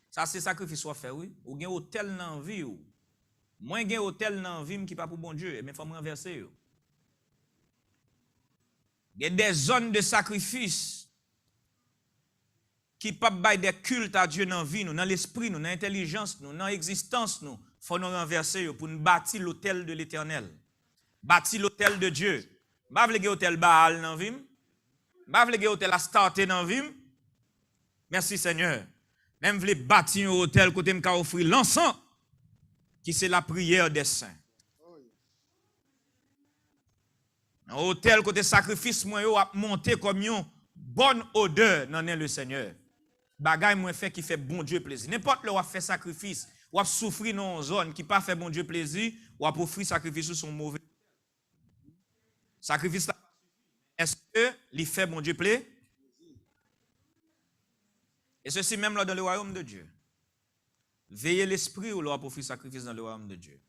Ça, c'est sacrifice soit fait, oui. Ou gen hôtel dans la vie. Moi, gen hôtel dans la vie qui pas pour bon Dieu, mais il faut me renverser. Il y a des zones de sacrifice qui pas bail des cultes à Dieu dans la vie, dans l'esprit, dans l'intelligence, dans l'existence. Il faut nous renverser pour nous bâtir l'hôtel de l'éternel. Bâtir l'hôtel de Dieu. Pas vle gen hôtel Baal dans la vie. Je veux que l'hôtel a starté dans la vie. Merci Seigneur. Même je veux bâtir un hôtel côté m'ka offrir l'encens qui c'est la prière des saints. Un hôtel côté sacrifice moi yo a monté comme une bonne odeur dans le Seigneur. Bagay moi fait qui fait bon Dieu plaisir. N'importe le ou a fait sacrifice, ou a souffrir dans une zone qui pas fait bon Dieu plaisir, ou a offrir sacrifice ou son mauvais. Sacrifice est-ce que l'y fait bon Dieu plaît? Et ceci même là dans le royaume de Dieu. Veillez l'esprit ou l'on pour faire sacrifice dans le royaume de Dieu.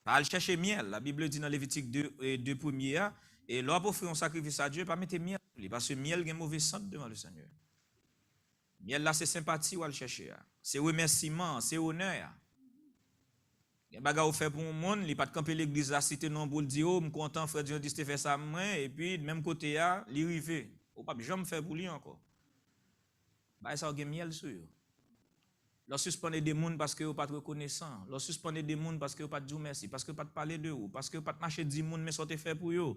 Pas aller chercher miel. La Bible dit dans Lévitique 2 premiers, et l'on pour faire un sacrifice à Dieu, pas mettre miel. Parce que miel a un mauvais sang devant le Seigneur. Miel là c'est sympathie ou aller chercher. C'est remerciement, c'est honneur. Il y a des choses fait pour le monde, il n'y a pas de camper l'église à cité non pour le dire, oh, je suis content, frère Dieu dit fait ça, et puis, de même côté, il y a l'arrivée. Ou pas, je me fais pour lui encore. Bah, ça a un miel sur eux. Leur suspendre des gens parce que vous pas reconnaissant. Leur suspendre des gens parce que vous pas dire merci, parce que vous pas parler de vous, parce que vous pas marcher 10 gens, mais sortez fait pour eux.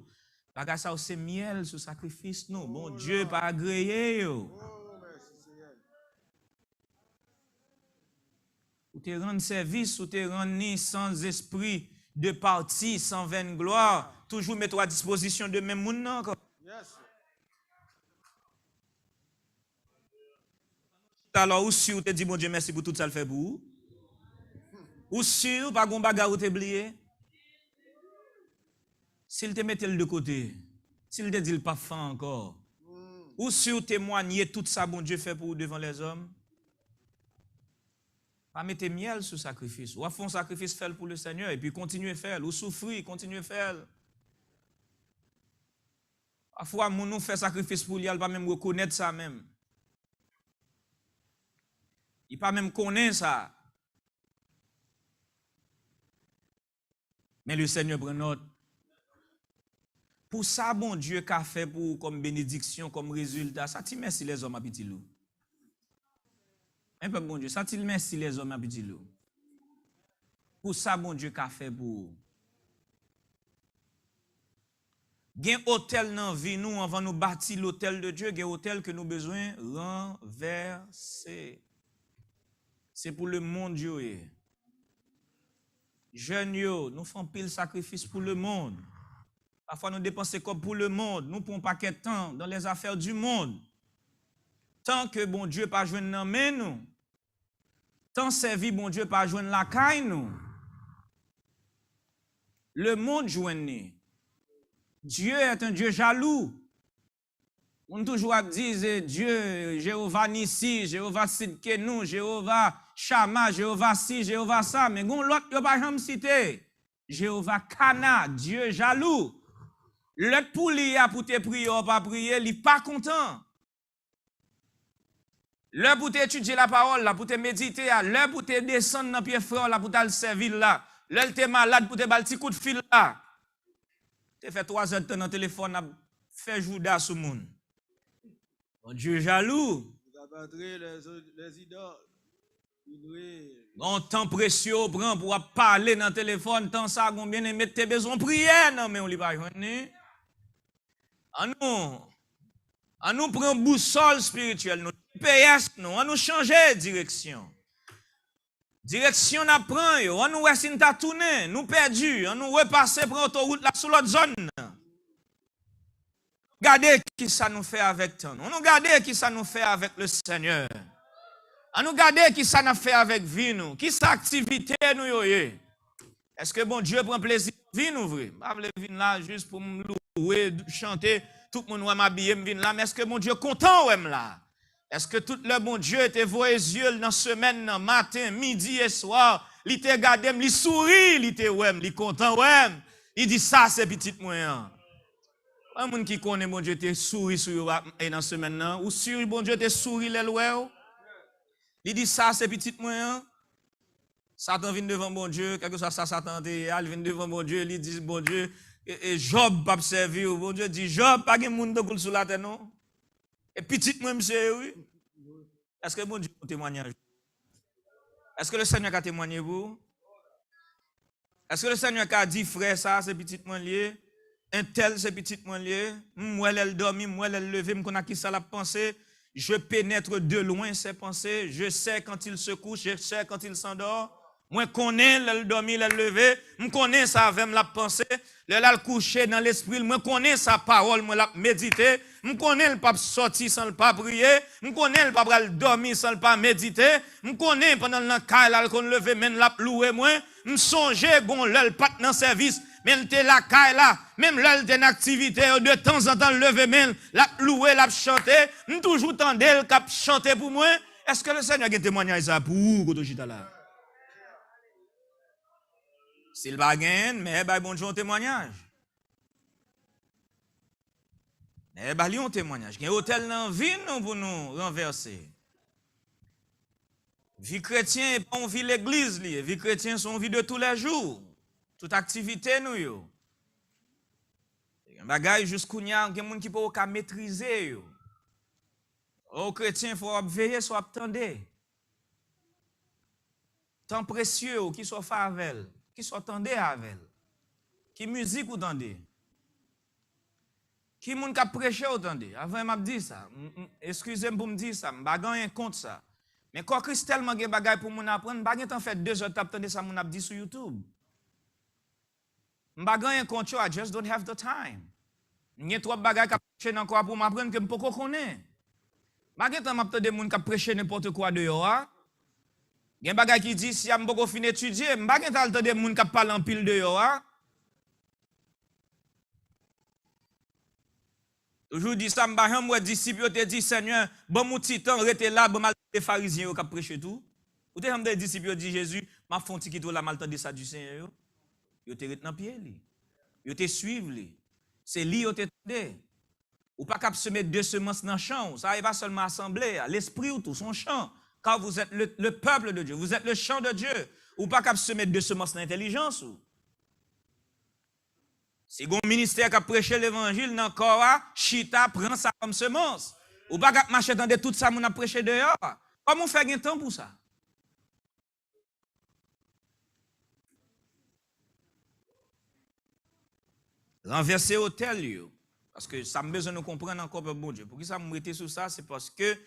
Bah, ça c'est miel sur sacrifice, non. Bon Dieu, pas agréé. Ou te rendre service, ou te rendre sans esprit de parti, sans vaine gloire, toujours mettre à disposition de même monde. Yes. Alors, ou si vous te dit, bon Dieu, merci pour tout ça le fait pour vous. Ou si vous pas gon bagarre ou te oublié. s'il te mette de côté, s'il te dit pas fait encore, ou si vous témoignez tout ça, bon Dieu fait pour vous devant les hommes, pas mettre miel sur sacrifice. Ou à fond sacrifice fait pour le Seigneur et puis continuez à faire. Ou souffrir, continuez à faire. Parfois, nous fait sacrifice pour lui, il ne pas même reconnaître ça même. Il ne pas même connaître ça. Mais le Seigneur prend note. Pour ça, bon Dieu qu'a fait pour comme bénédiction, comme résultat, ça t'y merci les hommes à petit loup. Un peu bon Dieu, ça t'y merci les hommes à petit loup. Pour ça, bon Dieu qu'a fait pour. Gen hôtel dans vie nous avant nous bâtir l'hôtel de Dieu, gen hôtel que nous besoin renverser. C'est pour le monde Dieu. Jeunes yo, nous faisons pile sacrifice pour le monde. Parfois, nous dépensons comme pour le monde. Nous prenons pas de temps dans les affaires du monde. Tant que bon Dieu pas joindre nan men nous. Tant servi bon Dieu pas joindre la caille nous. Le monde joindre. Dieu est un Dieu jaloux. On toujours dit Dieu, Jéhovah Nissi, Jéhovah Sidkenu, Jéhovah Shama, Jéhovah si, Jéhovah ça. Mais gon l'autre yo pas jamais cité. Jéhovah Kana, Dieu jaloux. L'autre pour lui a pour te prier ou pas prier, il n'est pas content. L'heure pour étudier la parole, là, pour te méditer, l'heure pour te descendre dans pied frère, là, pour te servir là. L'heure te malade pour te bal petit coup de fil là. Tu fait 3 heures de temps dans le téléphone, fait Judas sur le monde. Bon Dieu jaloux. Vous abattrez les idoles. Bon temps précieux prend pour parler dans le téléphone, tant ça, combien de mettre tes besoins prière, non, mais on ne va pas joindre. On nous prend boussole spirituelle, nous PS, nous, on nous changer de direction. Direction n'apprend, on nous essaie de tourner, nous perdus, on nous repasser pour l'autoroute là sur l'autre zone. Regardez qui ça nous fait avec toi. On nous regarde qui ça nous fait avec le Seigneur. On nous regarde qui ça nous fait avec vie nous. Qui ça activité nous yoye. Est-ce que bon Dieu prend plaisir vie nous vrai? Pas le vin là juste pour me louer, chanter, tout le monde va m'habiller me vin là, mais est-ce que mon Dieu content ou là? Est-ce que tout le bon Dieu était voyé yeux dans semaine, dans matin, midi et soir, il te regarde, il sourit, il te ouem, il content ouem. Il dit ça c'est petit moyen. Un monde qui connaît bon Dieu te sourit sur dans semaine là, ou sur bon Dieu te sourit les ouem. Il dit ça c'est petit moyen. Satan vient devant bon Dieu, quelque chose ça Satan il vient devant bon Dieu, il dit bon Dieu et Job pas servir, bon Dieu dit Job pas gen monde de sur la terre non. Et petit moi monsieur oui. Est-ce que bon Dieu témoignage? Est-ce que le Seigneur a témoigné vous? Est-ce que le Seigneur a dit frère ça c'est petit moi lié, un tel c'est petit moi lié, moi elle dormi, moi elle levé, me connait qui ça la pensée, je pénètre de loin ses pensées, je sais quand il se couche, je sais quand il s'endort. Moi connais le dormi, le lever, me connais ça avec la pensée, le coucher dans l'esprit, moi connais sa parole, moi la méditer, me connais le pas sortir sans le pas prier, me connais le pas dormir sans le pas méditer, me connais pendant le caille qu'on lever même la louer moi, me songer bon le pas dans service, même te la caille là, même l'elle en activité de temps en temps lever même la louer, la chanter, me toujours tendre le cap chanter pour moi. Est-ce que le Seigneur a témoigné ça pour vous là? S'il va gagner, mais bon Dieu un témoignage. Mais il y a un témoignage. Il y a un hôtel dans la vie pour nous renverser. Vie chrétienne n'est pas une vie l'église. Vie chrétienne c'est une vie de tous les jours. Toute activité nous yo. Bagay jusqu'où il y a des gens qui peuvent pas maîtriser. Aux chrétiens, il faut veiller, soit attendre. Temps précieux qui soit fait avec elle. Qui soit tendé avec elle. Qui musique ou tendé. Qui moun ka prêcher ou tendé. Avant m'a dit ça. Excusez-moi pour me dire ça, m'pa gagner compte ça. Mais quand Christ tellement gen bagay pour moun apprendre, m'pa gen temps fait 2 heures tap tendé ça moun ap dit sur YouTube. M'pa gagner compte I just don't have the time. M'gen trop bagay ka prêcher encore pour m'apprendre que m'pa ko connaît. M'pa gen temps m'a tande moun ka prêcher n'importe quoi dehors. Gen bagay qui dit si am poko fin étudier, m'pa gen tal tande moun k'ap parler en pile de yo a. Toujours dit ça, moi disciple te dit Seigneur, bon mon petit temps rete là, bon mal les pharisiens qui prêché tout. Ou te des disciples dit Jésus, m'a font ti qui la mal de ça du Seigneur yo te rete dans pied li. Yo te suivre li. C'est li yo te tende. Ou pas cap semer deux semences dans champ, ça n'est pas seulement assemblée, l'esprit ou tout son champ. Car vous êtes le peuple de Dieu, vous êtes le champ de Dieu. Ou pas cap semer deux semences dans l'intelligence ou. Si un ministère qui a prêché l'évangile dans le corps, chita prend ça comme semence. Ou pas qu'à marcher dans tout ça, mon a prêché dehors. Comment on fait un temps pour ça? Renverser l'hôtel, parce que ça me besoin de comprendre encore, bon Dieu. Pour qui ça me mette sur ça, c'est parce que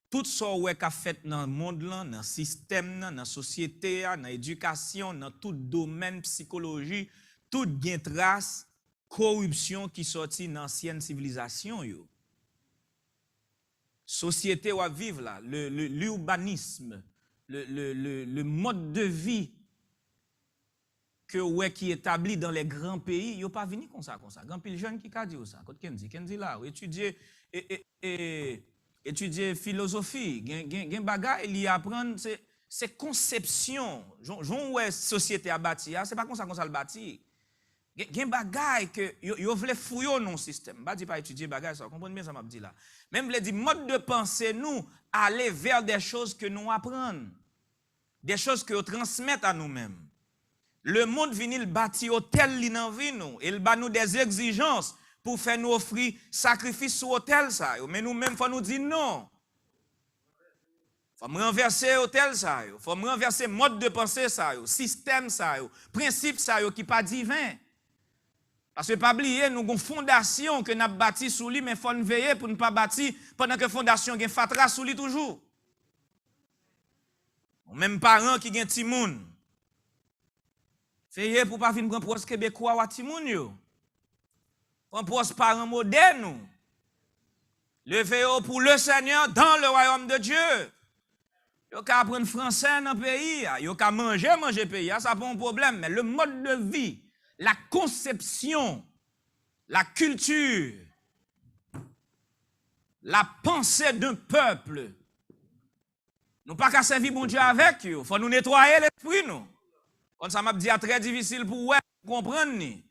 tout ce qui a fait dans le monde, dans le système, dans la société, dans l'éducation, dans tout domaine psychologie, tout gain trace corruption qui sortit dans l'ancienne civilisation. Société où vivre là, l'urbanisme, le mode de vie qui est établi dans les grands pays, il n'est pas venu comme ça. Grand pile jeune qui a dit ça. Kendi là, étudier philosophie, gen bagay, il y apprendre c'est conception. Jon ouais société a bâti, c'est pas comme ça le bâti. Gen bagay que yo vle fouyo non système. Ba di pas étudier bagay ça, comprenez bien ça m'a dit là. Même vle di mode de pensée nous aller vers des choses que nous apprenons. Des choses que nous transmettons à nous-mêmes. Le monde vini le bâti hôtel li nan vi nous, il ba nous des exigences pour faire nous offrir sacrifice sur hôtel ça. Mais nous-mêmes faut nous dire non. Faut me renverser hôtel ça, faut me renverser mode de pensée ça, système ça, principe ça qui pas divin. Parce que pas oublier nous avons une fondation que nous avons bâti sous lui mais faut nous veiller pour ne pas bâtir pendant que fondation gen fatra sous lui toujours. Même parents qui gen ti moun. Veillez pour pas venir prendre pros québécois ou ti moun yo. Prendre pros parents modernes. Levez-vous pour le Seigneur dans le royaume de Dieu. Yo ka apprendre français dans le pays, yo ka manger pays, ça pas un problème, mais le mode de vie, la conception, la culture, la pensée d'un peuple, nous pas qu'à servir bon Dieu avec yo, faut nous nettoyer l'esprit nous. Comme ça m'a dit très difficile pour comprendre ni.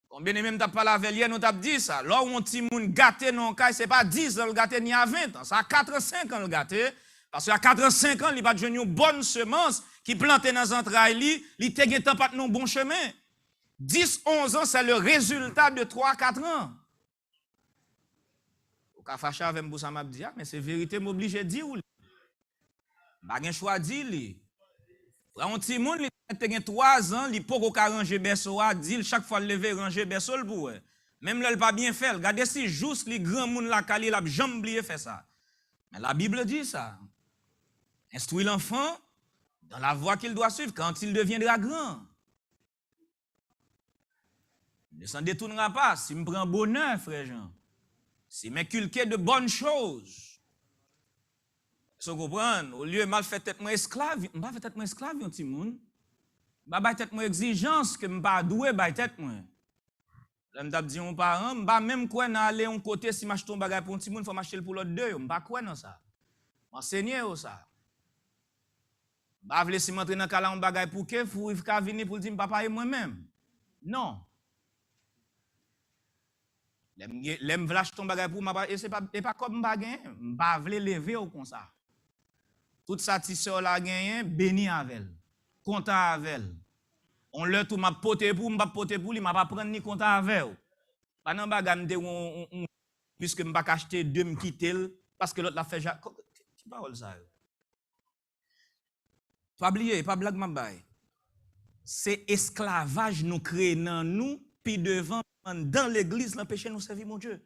Combien de même t'as pas la veille nous t'a dit ça. Là où on ti moun gâté non kay, c'est pas 10 ans le gâté ni à 20 ans, ça a 4 5 ans le gâté. Parce qu'à 85 ans, il va de une bonne semence qui plante dans les entrailles, il te guette pas non bon chemin. 10-11 ans, c'est le résultat de 3-4 ans. Au cas fâché avec moi, ça m'a dit, mais c'est vérité, m'oblige de dire. Pas de choix de dire. Un petit monde, il a 3 ans, il peut pas ranger berceau, dit chaque fois lever ranger berceau le pour. Même là, il pas bien fait. Regardez si juste les grands monde la calé, il a jamais oublié faire ça. Mais la Bible dit ça. Instruis l'enfant dans la voie qu'il doit suivre quand il deviendra grand. Il ne s'en détournera pas. S'il me prend bonheur, frère Jean, s'il m'inculque de bonnes choses, vous comprenez? Au lieu de mal faire tête moi esclave, je ne vais pas faire tête moi esclave, un petit monde. Je ne vais pas faire tête moi exigence, que je ne vais pas doué, je tête moi. Je me dis aux parents, je ne vais pas même quoi aller un côté si je tombe bagage pour un petit monde, il faut m'acheter pour l'autre deux. Je ne vais pas quoi dans ça. M'enseigner ça. Bah vle si m'entrer dans kala on bagay pour que faut venir pour dire papa et moi-même. Non. L'aime vle acheter ton bagay pour m'a et c'est pas comme bagay, m'pa vle lever au comme ça. Toute satisfaction la gagné béni avec elle. Content avec elle. On le tout m'a poté pour m'pa poté pour lui m'a pas prendre ni content avec elle. Pas nan bagay m'te puisque m'pa acheter deux m'quitter parce que l'autre l'a fait qui parole ça. Pas oublier, pas blague ma baye. C'est esclavage nous créer dans nous, puis devant dans l'église l'empêcher nous servir mon Dieu.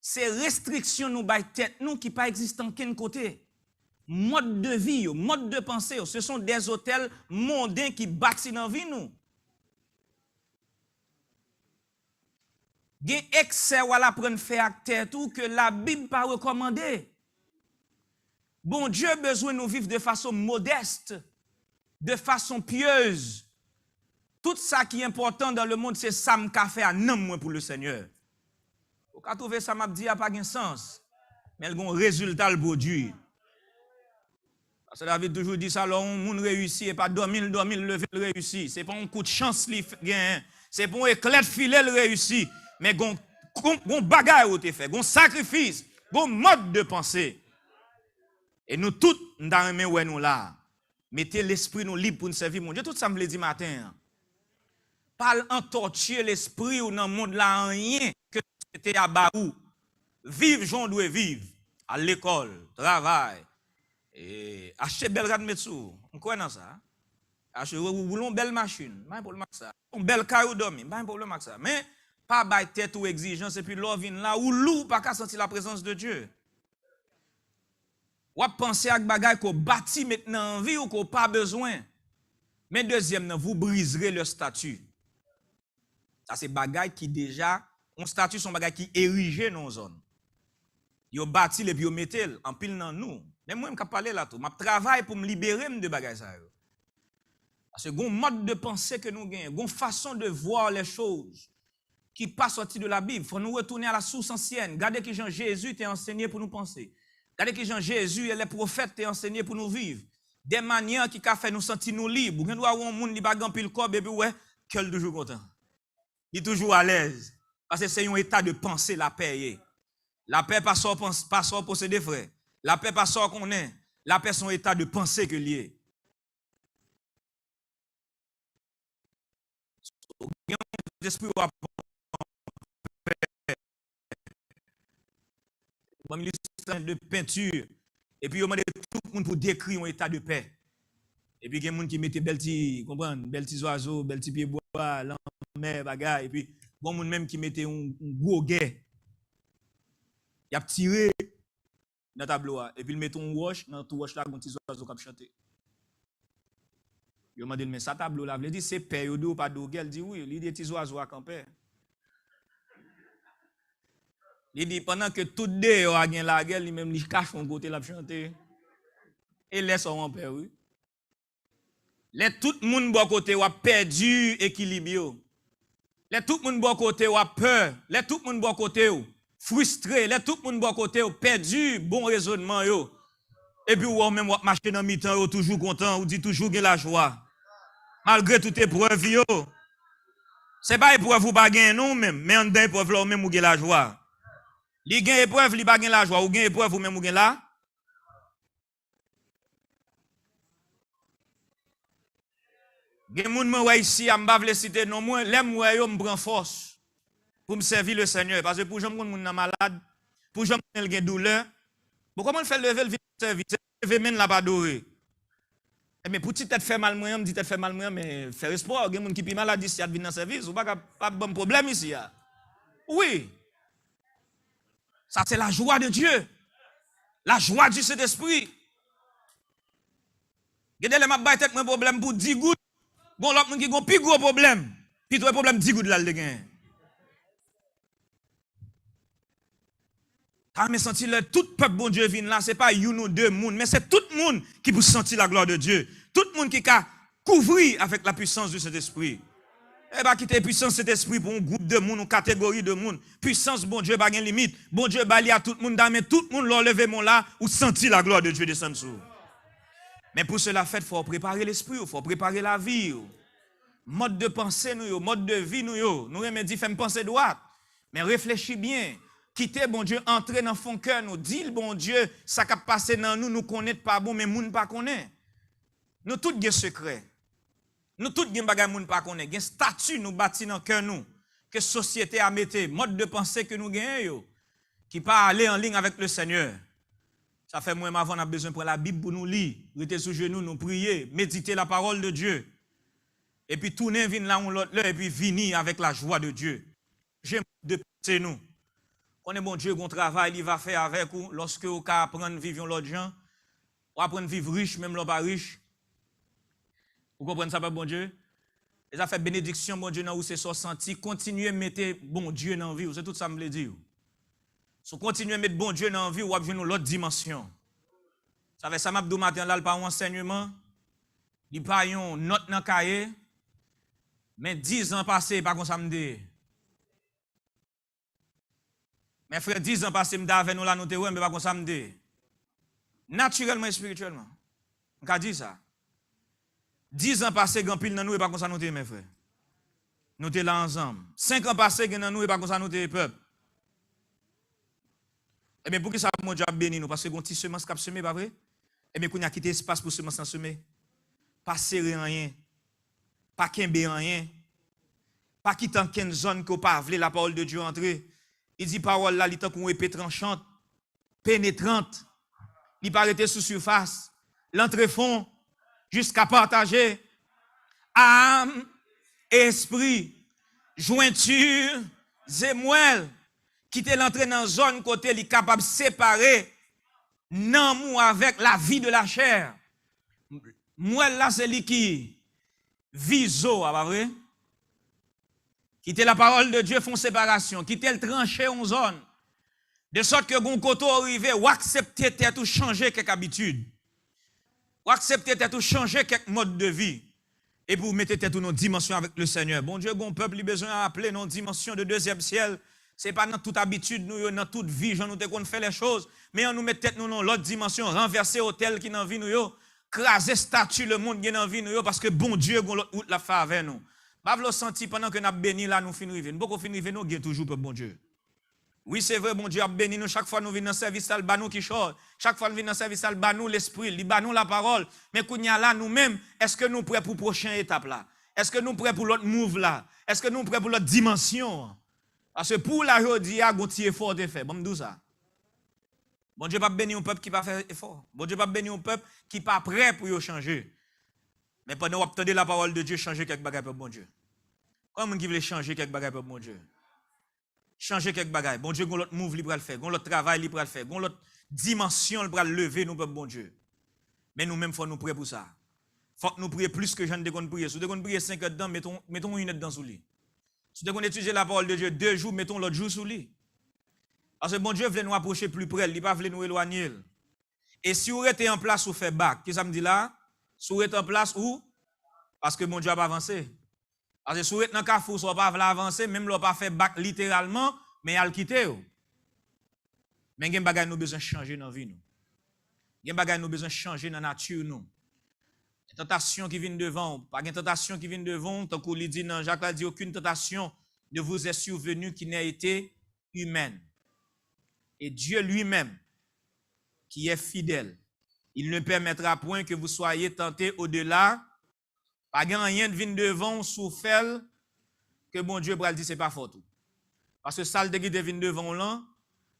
C'est restriction nous baille tête nous qui pas existe en aucun côté. Mode de vie, mode de pensée, ce sont des hôtels mondains qui bâtissent dans vie nous. Gen excès wala prendre faire acte tout que la Bible pas recommandé. Bon Dieu a besoin de nous vivre de façon modeste, de façon pieuse. Tout ça qui est important dans le monde, c'est ça qu'a fait à non pour le Seigneur. Quand trouver ça m'a dit a pas de sens. Mais il y a un résultat le produit. Parce que David toujours dit ça, alors on monde réussit et pas dormir, lever le réussit. C'est pas un coup de chance li gagne. C'est pour un éclat de filet le réussit. Mais gon bagaille ou te fait, gon sacrifice, gon mode de pensée. Et nous tous dans remet ouais nous là. Mettez l'esprit nous libre pour nous servir mon Dieu. Tout ça me le dit matin. Pas entortuer l'esprit ou dans le monde là rien que c'était à Baou. Vive, j'en dois vivre. À l'école, travail. Et acheter belle radmetsu. On connaît dans ça. Acheter une belle machine. Pas un problème avec ça. Une belle caillou dormir. Pas un problème avec ça. Mais pas bailler tête ou exigence et puis l'on vient là ou loup pas qu'à sentir la présence de Dieu. Ou penser à bagay qu'on bâtit maintenant en vie ou qu'on pas besoin. Mais deuxième, vous briserez le statut. Ça c'est bagay qui déjà, un statut son bagay qui érigé dans zone. Yo bâti et puis yo mettez en pile dans nous. Mais moi je parler là tout, je travaille pour me libérer de bagay ça. Parce que gon mode de pensée que nous gagnons, gon façon de voir les choses qui pas sorti de la Bible. Faut nous retourner à la source ancienne. Regardez que Jean Jésus t'a enseigné pour nous penser. Regardez que Jean Jésus et les prophètes t'ont enseigné pour nous vivre. Des manières qui ont fait nous sentir nous libres. Vous avez un monde qui a gagné le corps, et puis ouais, qu'elle est toujours content. Il est toujours à l'aise. Parce que c'est un état de pensée, la paix. La paix pas sort posséder frère. La paix pas sort qu'on est. La paix c'est un état de pensée que lié. L'esprit va de peinture. Et puis, on demande tout le monde pour décrire un état de paix. Et puis, il y a des gens qui mettent bel petits, comprendre, bel petits oiseaux, bel petits pieds bois, mer, bagaille. Et puis, bon monde même qui mettait un gros guet. Il a tiré dans le tableau. Et puis, il met un wash, dans tout wash là, un petit oiseau qui chanter. Il m'a dit, mais ça tableau là, il dit, c'est paix, ou pas d'eau. Il dit, oui, il dit, des petits oiseaux à camper. Il dit, pendant que tout deux a gagné la guerre, lui-même, il cache son côté la chanter. Et laisse en paix, oui. Les tout le monde bon côté a perdu équilibre. Les tout le monde bon côté a peur. Les tout le monde bon côté frustré. Les tout le monde bon côté perdu bon raisonnement yo. Et puis ou même marcher dans mi-temps toujours content, ou dit toujours gain la joie. Malgré toute épreuve yo. C'est pas épreuve ou pas gain non même, mais en dedans épreuve là ou même ou gain la joie. Li gain épreuve, li pas gain la joie, ou gain épreuve ou même ou gain la. Gen moun mwen wè ici, a m'bavle cité non moi, l'aime wè yo m'prend force pour me servir le Seigneur parce que pour j'aime moun nan malade, pour j'aime el gen douleur. Bon comment faire lever le service, lever men la pas doré. Mais pour ti tête fait mal moi, me dit tête fait mal moi mais faire espoir, gen moun qui pi malade ici a venir dans service, ou pas bon problème ici ya. Oui. Ça c'est la joie de Dieu. La joie du Saint-Esprit. Gade le m'a bay tête mon problème pour 10 gouttes. Bon, l'autre monde qui a un plus gros problème. Puis tout problème 10 gouttes là le gain. Quand me senti le tout peuple bon Dieu vient là, c'est pas une ou deux monde, mais c'est tout le monde qui peut sentir la gloire de Dieu. Tout le monde qui a couvrir avec la puissance de cet esprit. Et pas quitter puissance de cet esprit pour un groupe de monde, une catégorie de monde. Puissance bon Dieu pas de limite. Bon Dieu bali à tout le monde, mais tout le monde leur lever mon là ou sentir la gloire de Dieu descendre sur. Mais pour cela, il faut préparer l'esprit, il faut préparer la vie. Mode de pensée, mode de vie, nous aimons dire, fais-moi penser droite. Mais réfléchis bien. Quittez, bon Dieu, entrer dans son cœur, nous dit, bon Dieu, ça qui a passé dans nous, nous connaissons pas bon, mais nous ne pas connaît. Nous tous avons secret. Nous tous avons bagay moun pas connaît. Gen statut nous bâti dans cœur nous. Que société a mette, mode de pensée que nous gagnons, qui pas aller en ligne avec le Seigneur. Ça fait moi avant on a besoin de prendre la Bible pour nous lire, rester sous genoux, nous prier, méditer la parole de Dieu. Et puis tourner venir là où l'autre et puis venir avec la joie de Dieu. J'aime de penser nous. On est bon Dieu qu'on travail, il va faire avec vous lorsque vous apprendre vivre l'autre gens, ou apprendre vivre riche même l'autre pas riche. Vous comprenez ça pas bon Dieu? Et ça fait bénédiction bon Dieu dans où c'est senti, continuez mettre bon Dieu dans vie, c'est tout ça me le dire. Si continuez à mettre bon Dieu dans la vie, vous avez l'autre dimension. Ça fait ça, m'a dit matin là, pas un enseignement, il pas une note dans le cahier, mais 10 ans passés, pas comme ça me dit. Mes frères, 10 ans passés, je avec nous là, nous te mais pas comme ça, naturellement et spirituellement. On a dit ça. 10 ans passés, grand pile dans nous, et pas comme ça, nous te, mes frères. Nous te là ensemble. 5 ans passés, dans nous, et pas comme ça, nous te, peuple. Eh bien, pour que ça, mon Dieu a béni nous, parce que quand petit semence qui a semé, pas vrai? Eh bien, qu'on a quitté espace pour semence sans semer. Pas serrer rien. Pas kembe rien. Pas quitter en zone que pas vle la parole de Dieu entrer. Il dit parole là, il est comme épée tranchante, pénétrante. Il pas arrêter sous surface. L'entrée fond jusqu'à partager âme, esprit, jointure, zémoelle. Quitter l'entrée dans zone côté, il est capable de séparer non avec la vie de la chair. Moi là c'est lui qui viso, pas vrai? Quitter la parole de Dieu font séparation, quitter le tranché en zone. De sorte que gon koto arrivé ou accepter tête ou changer quelques habitudes. Ou accepter tête ou changer quelques modes de vie. Et pour mettre tête ou nos dimensions avec le Seigneur. Bon Dieu, gon peuple, il besoin d'appeler nos dimensions de deuxième ciel. C'est pas dans toute habitude, nous, dans toute vie, nous te qu'on fait les choses. Mais on nous met tête nous dans l'autre dimension, renverser hôtel qui dans vie nous, craser statue le monde qui dans vie nous, parce que bon Dieu, gon l'autre route la fait avec nous. Pas le senti pendant que nous avons béni là, nous finissons de vivre. Nous pouvons finir de vivre, nous avons toujours pour bon Dieu. Oui, c'est vrai, bon Dieu a béni nous. Chaque fois nous venons dans le service, il nous qui chante. Chaque fois nous venons dans le service, il nous l'esprit, il nous la parole. Mais quand y a là, nous-mêmes, est-ce que nous sommes prêts pour la prochaine étape là? Est-ce que nous sommes prêts pour l'autre move là? Est-ce que nous sommes prêts pour l'autre dimension? Parce que pour la journée, il y a un petit effort de faire. Bon, me dis ça. Bon Dieu pas bénir un peuple qui n'a pas fait effort. Bon Dieu pas bénir un peuple qui n'est pas prêt pour changer. Mais pendant que vous attendez la parole de Dieu, changer quelque chose pour bon Dieu. Comment qui veut changer quelque chose pour bon Dieu? Changer quelque chose. Bon Dieu, gon l'autre move libre à le faire, gon l'autre travail libre à le faire, gon l'autre dimension libre à lever nous pour bon Dieu. Mais nous-mêmes faut nous prier pour ça. Faut que nous prier plus que gens de qu'on prier. Si vous prier 5 heures dedans, mettons une heure dans sous lit. Si vous étudier la parole de Dieu 2 jours, mettons l'autre jour sous lit. Parce que bon Dieu veut nous approcher plus près, il pas veut nous éloigner. Et si vous êtes en place ou fait bac, qu'est-ce que ça me dit là? Si vous êtes en place où? Parce que mon Dieu a pas avancé. Parce que si vous êtes dans le carrefour, vous n'avez pas avancé, même si vous n'avez pas fait bac littéralement, mais vous avez quitté. Mais il y a des choses nous besoin de changer dans la vie. Il y a des choses nous besoin de changer dans la nature. Une tentation qui vient devant, pas une tentation qui vient devant, tant qu'on dit dans Jacques a dit aucune tentation ne vous est survenue qui n'ait été humaine. Et Dieu lui-même, qui est fidèle, il ne permettra point que vous soyez tentés au-delà. Pas rien de vin devant souffle que bon Dieu pral dit c'est pas fort tout. Parce que ça de qui te vin devant là,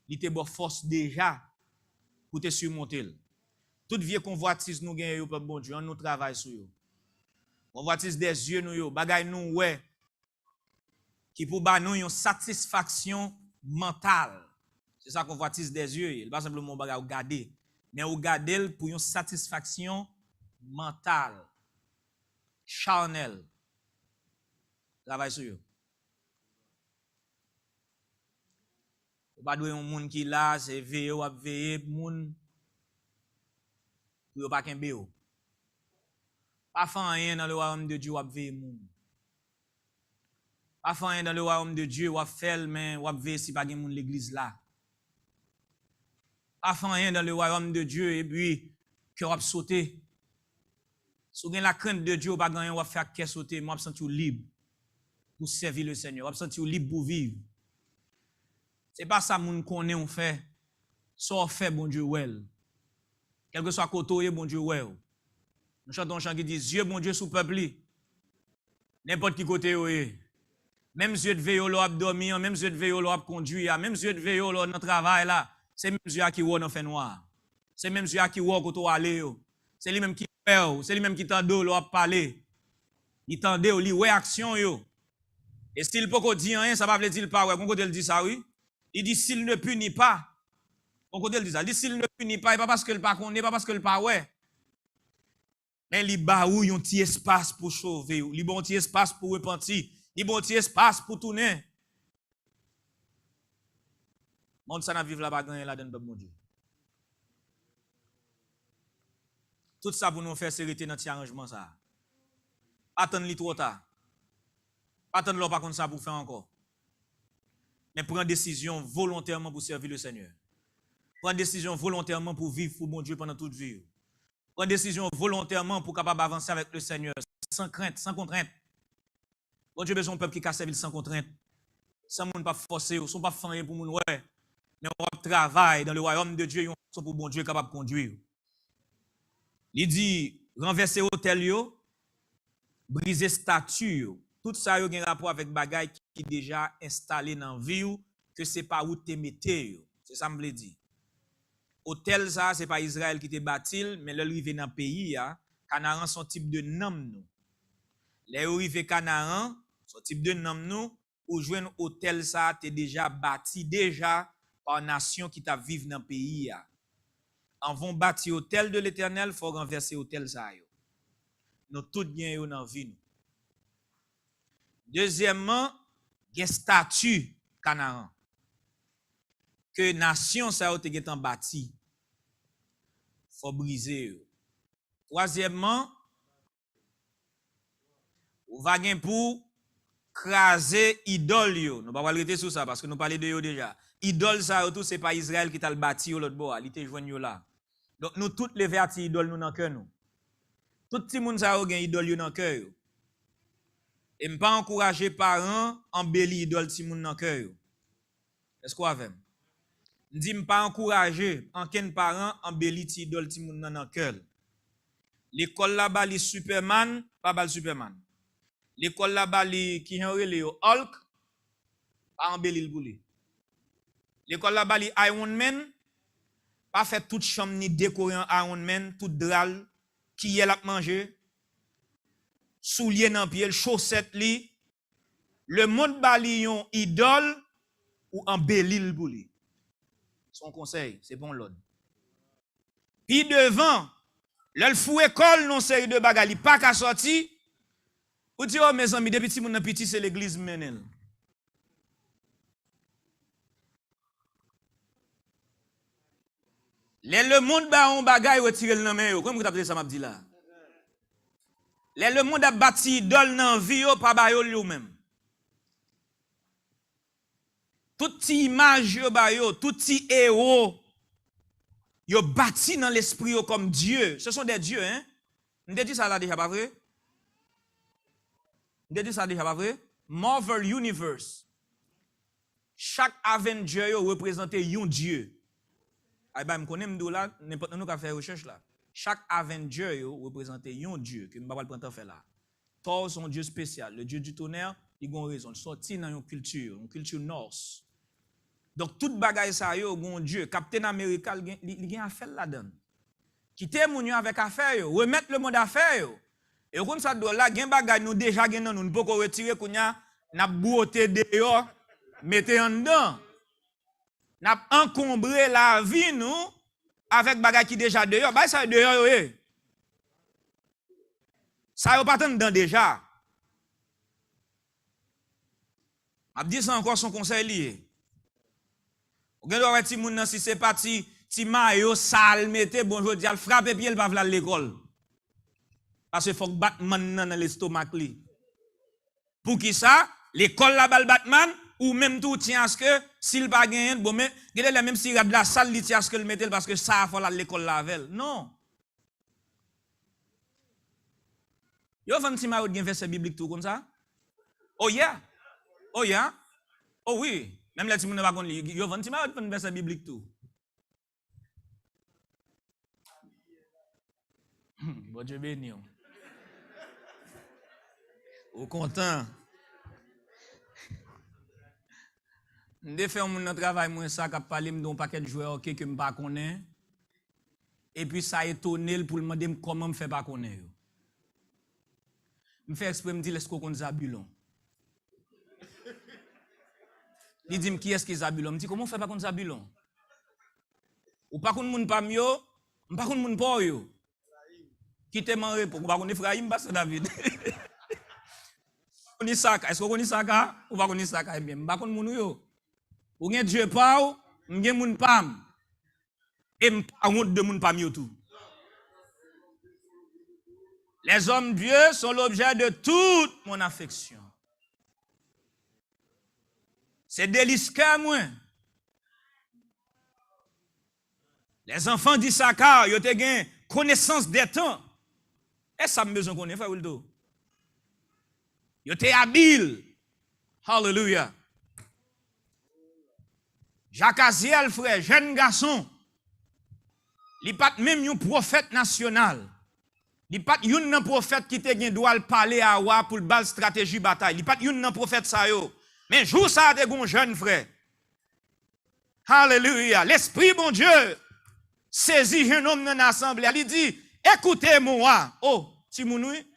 il te bon force déjà pour te surmonter. Toute vie convoitise nous gagne yo bon Dieu, on nous travaille sur yo. Convoitise des yeux nous yo, bagay nous ouais qui pour ba nous une satisfaction mentale. C'est ça convoitise des yeux, il pas simplement bagay regarder, mais regarder pour une satisfaction mentale. Charnel. Travaille sur eux. Pas doué un monde qui là, c'est veiller ou veiller monde pour pas kembe yo. Pas faire rien dans le royaume de Dieu ou veiller monde. Pas faire rien dans le royaume de Dieu ou faire mais ou veiller si pas gen monde l'église là. Pas faire rien dans le royaume de Dieu et puis que ou sauter. Si vous avez la crainte de Dieu, vous ne pouvez pas faire qu'est sauter, vous sentez libre pour servir le Seigneur, vous sentez libre pour vivre. Ce n'est pas ça que nous connaissons, on fait. Ça fait, bon Dieu, well. Quel que soit côté, bon Dieu, well. Nous chantons un chant qui dit, Dieu, bon Dieu, sous peuple. N'importe qui côté, même Dieu de veille, l'on a dormi, même Dieu de veille, l'on a conduit, même Dieu de veille, l'on a travail là. C'est même Dieu qui voit dans fait noir. C'est même Dieu qui voit quand on aller. C'est lui-même qui c'est lui-même qui t'en a parlé. Il t'en a li réaction yo. Et s'il peut dire rien, ça va veut dire pas ouais. Quand il dit ça oui, il dit s'il ne punit pas. Quand il dit ça, il dit s'il ne punit pas, pas parce que le pas connaît, pas parce que le pas ouais. Mais il ba ou un petit espace pour sauver, il bon petit espace pour repentir, il bon petit espace pour tourner. Monde ça n'a vivre là pas gagner là dans mon Dieu. Tout ça pour nous faire sérété dans cet arrangement ça. Attendre li trop tard. Attendre l'on pas comme ça pour faire encore. mais prends décision volontairement pour servir le Seigneur. Prends décision volontairement pour vivre pour mon Dieu pendant toute vie. Prends décision volontairement pour capable avancer avec le Seigneur, sans crainte, sans contrainte. Bon Dieu besoin d'un peuple qui a servi sans contrainte. Sans monde pas forcer, ils sont pas fanés pour moun ouais. Mais on travaille dans le royaume de Dieu, ils sont pour bon Dieu capable de conduire. Il dit renverser hôtel yo, briser statue yo. Tout ça yo gen rapport avec bagay qui déjà installé dans vie ou que c'est pas où te mette yo. C'est ça me dit. Hôtel ça c'est pas Israël qui te bâti, mais le rive dans pays ya, Canaan son type de nom nous. Les rive Canaan, son type de nom nous, ou joindre hôtel ça te déjà bâti déjà par nation qui t'a vivre dans pays ya. En vont bâtir hôtel de l'Éternel, faut renverser hôtel ça yo. Nous tout bien yo dans vie nous. Deuxièmement, il y a un statut Canaan. Que nation ça yo te getan bâti. Faut briser yo. Troisièmement, ou va gen pour craser idole yo. Nous pas arrêter sur ça parce que nous parler de yo déjà. Idole ça yo tout c'est pas Israël qui t'a le bâti yo l'autre bord, il te joine yo là. Donc nous toutes les verti idole nous dans cœur nous. Tout petit monde ça yo gen idole yo dans cœur yo. Et m'pas encourager parents embellir idole ti moun dans cœur yo. Est-ce qu'on avec? M'di m'pas encourager aucun parent embellir ti idole ti moun dans cœur. L'école là-bas li Superman, pas bal Superman. L'école là-bas li qui en relé yo Hulk, pas embellir pour lui. L'école là-bas li Iron Man, pas fait toute chambre ni décorer en Iron Man, tout drap qui y a manger. Soulier dans pied, chaussette li, le monde bali yon idole ou embellir pour lui. Son conseil, c'est bon l'ordre. Puis devant, le fou école non série de bagali pas qu'à sorti. Ou dit oh mes amis depuis ti moun petit c'est l'église menel. Le monde ba on bagay retirer le nan men yo. Comme vous t'appelez ça m'a dit là. Le monde a bâti idole nan vie yo pa ba yo li ou même. Tout ti image yo ba yo, tout ti héros yo bâti dans l'esprit yo comme Dieu. Ce sont des dieux hein. On dit ça là déjà pas vrai? On dit ça déjà pas vrai? Marvel Universe. Chaque Avenger yo représente un dieu. Ay ba me connais m'dou là, n'importe nous ka faire recherche là. Chaque Avenger yo représente un dieu que m'pa pas prendre faire là. Thor son dieu spécial, le dieu du tonnerre, il gon raison, sorti dans une culture norse. Donc toute bagaille ça yo gon dieu, Captain America il gen affaire là-dedans. Quitter moun yo avec affaire yo, remettre le monde affaire yo. Et comme ça do là gen bagaille nous déjà gen nous pas ko retirer kounya n'a bouoté dehors, mettez en dedans. N'a encombré la vie nous avec bagay qui déjà dehors, bah ça dehors yo. Ça yo pas tant dedans déjà. A dit ça encore son conseil lié. Ou gen doit ti moun nan si c'est parti ti mayo sale mette bonjour di al frapper pied il pa vla l'école. Parce que faut que Batman nan l'estomac li. Pour qui ça? L'école la balle Batman ou même tout tient à ce que s'il pas gagne bon mais même s'il regarde la salle li tient à ce que le mette parce que ça faut la l'école lavel. Non. Yo fan ti mayo gen verset biblique tout comme ça? Oh yeah. Oh yeah. Oh oui. Même les ti moun pa kon li yo fan ti mayo fan verset biblique tout. Bon Dieu béni. Au content. M'de fait mon travail moi ça qu'a parler m'don paquet de joueurs que me pas connaît. Et puis ça étonné pour me demander comment me fait pas connaître. Me fait exprès me dit est-ce qu'on connaît Zabulon. Il dit qui est-ce qui Zabulon? Me dit comment fait pas connaître Zabulon? Ou pas connaît moun pa mieux, pas connaît moun pa yo. Qui te man répond ou pas connaît Ephraim parce David. On Isaka, est-ce qu'on connaît Isaka ou pas connaît Isaka bien? Pas connaît moun yo. Ou gen Dieu pa ou, m'gen moun pam. Et m'pa honte de moun pam yo tout. Les hommes Dieu sont l'objet de toute mon affection. C'est délice cœur, moi. Les enfants d'Issachar, ils ont gagné connaissance des temps. Et ça me besoin qu'on ait fait, Wildo. Ils étaient habiles. Hallelujah. Jacques Aziel, frère, jeune garçon, il n'est pas même un prophète national. Il n'est pas un prophète qui doit parler à Wa pour le stratégie bataille. Il n'est pas un prophète ça yo. Mais jour ça de un jeune frère. Hallelujah. L'esprit bon Dieu saisit un homme dans l'assemblée. Il dit, écoutez-moi. Oh, si mon oui.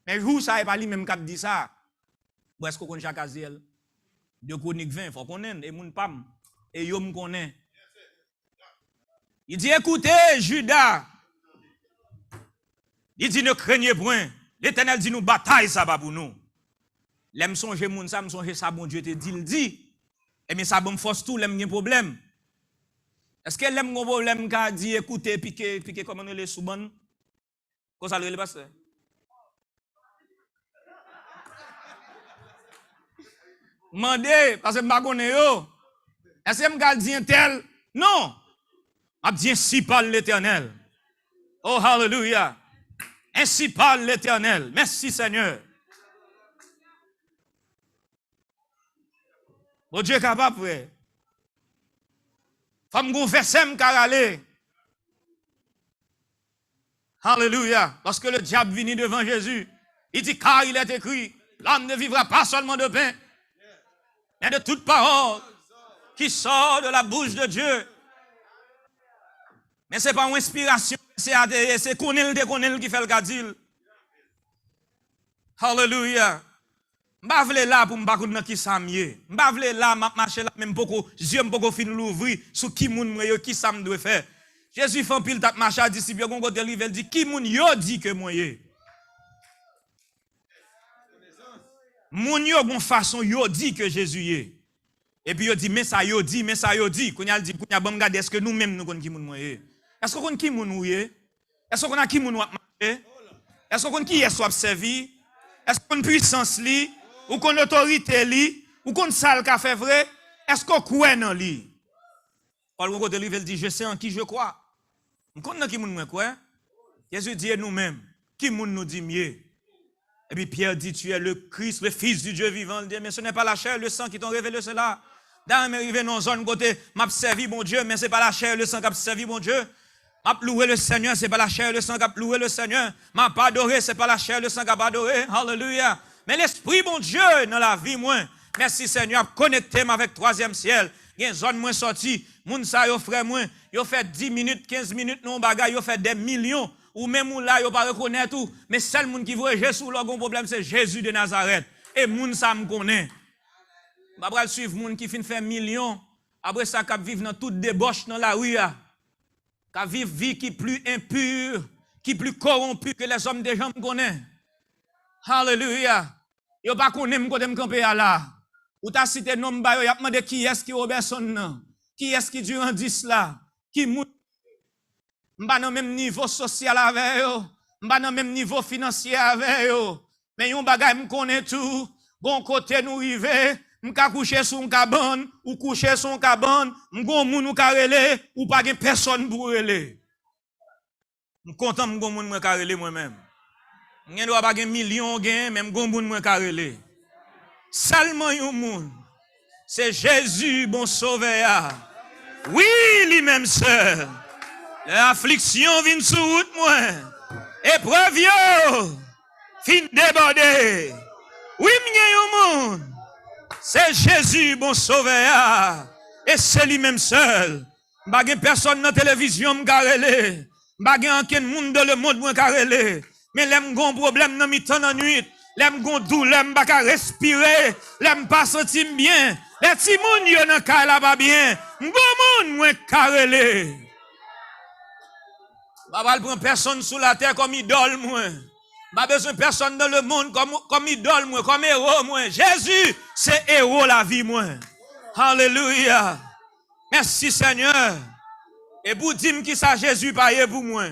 Mais jour ça n'est pas lui même qui dit ça. Ou est-ce qu'on connaît Jacques Aziel? De Chronique 20, il faut qu'on ait, et moun pam, et yo me connaît. Il dit, écoutez, Judas. Il dit, ne craignez point. L'Éternel dit, nous bataille ça pour nous. L'aime songer moun ça, me songer ça, bon Dieu te dit, il dit. Et bien ça, bon force tout, l'aime un problème. Est-ce que l'aime un problème qu'a dit, écoutez, piquez, comment on les sous-bonnes? Comment ça le passe? Mandez, parce que je ne connais pas. Est-ce que je dis un tel? Non. Je dis ainsi parle l'Éternel. Oh, hallelujah. Ainsi parle l'Éternel. Merci Seigneur. Bon Dieu est capable, frère. Faut me verser me aller. Hallelujah. Parce que le diable vient devant Jésus. Il dit, car il est écrit, l'homme ne vivra pas seulement de pain, mais de toute parole qui sort de la bouche de Dieu. Mais ce n'est pas une inspiration, c'est connaître qui fait le gadil. Hallelujah. Je ne veux pas là pour me dire qui ça mieux. Je ne veux pas là, je marcher là, même beaucoup, je ne veux pas fin l'ouvrir sur qui moun qui ça me doit faire. Jésus fait un pile tap marcher à disciple, il dit qui moun yo dit que moi yé. Moun yo gon façon yo dit que Jésus yé. Et puis yo dit mais ça yo dit. Qu'on y a dit qu'on y a bon regarder est-ce que nous même nous connait qui moun moi yé. Est-ce qu'on connait qui moun ou yé? Est-ce qu'on a qui moun wap marcher? Est-ce qu'on connait qui est soit servi? Est-ce qu'on puissance li ou qu'on autorité li ou qu'on sale ka fait vrai? Est-ce qu'on croit dans li? Paul Gongo de Livre dit je sais en qui je crois. On connait qui moun moi quoi? Jésus dit nous-mêmes qui moun nous dit mieux. Et puis Pierre dit, tu es le Christ, le Fils du Dieu vivant. Il dit, mais ce n'est pas la chair, le sang qui t'ont révélé cela. Dans m'arrivé dans une zone côté, m'a servi mon Dieu, mais ce n'est pas la chair, le sang qui a servi mon Dieu. M'a loué le Seigneur, ce n'est pas la chair, le sang qui a loué le Seigneur. M'a pas adoré, ce n'est pas la chair, le sang qui a adoré. Hallelujah. Mais l'esprit, mon Dieu, dans la vie, moi. Merci Seigneur, connectez-moi avec troisième ciel. Il y a une zone moins sortie. Moun sa yo frère moi, yo fait 10 minutes, 15 minutes, non bagay, yo fait des millions. Ou même là, yo pas reconnaître tout. Mais seul monde qui voit Jésus, le problème, c'est Jésus de Nazareth. Et moun sa me connaît. Je vais suivre moun qui fin faire millions. Après ça, qui vivent dans toute débauche dans la rue. Qui vivent vie qui plus impure, qui plus corrompue que les hommes des gens me connaissent. Hallelujah. Yo pas connaît me côté me camper là. Ou ta cité nom ba yo, y a demandé qui est-ce qui Robertson nan? Qui est-ce qui Durand 10 là? Qui moun m'pa dans même niveau social avec yo, m'pa dans même niveau financier avec yo. Mais yon bagay me connaît tout. Bon côté nous rive, m'ka coucher sur un cabane ou coucher sur un cabane, m'gon moun ou ka rele ou pas gen personne pour rele. M'content m'gon moun moi ka rele moi-même. M'gen doit pas gen million gen, même gon moun moi ka rele. Seulement yon moun. C'est Jésus bon sauveur. Oui, lui-même seul. L'affliction vient sur route moi. Épreuve yo. Fin débordé. Oui, m'gen yon moun. C'est Jésus bon sauveur. Et c'est lui-même seul. M'pa gen personne dans télévision m'karele. M'pa gen aucun monde dans le monde m'karele. Mais l'aime gon problème dans mi-temps dans nuit. L'aime gon douleur m'pa ka respirer. L'aime pas sentir bien. Les ti moun yo nan ka la pas bien. M'gon moun mwen karele. Ba pas prendre personne sur la terre comme idole moi. Pas besoin de personne dans le monde comme idole moi, comme héros moi. Jésus, c'est héros la vie moi. Alléluia. Merci Seigneur. Et pour dire qui ça Jésus paye pour moi.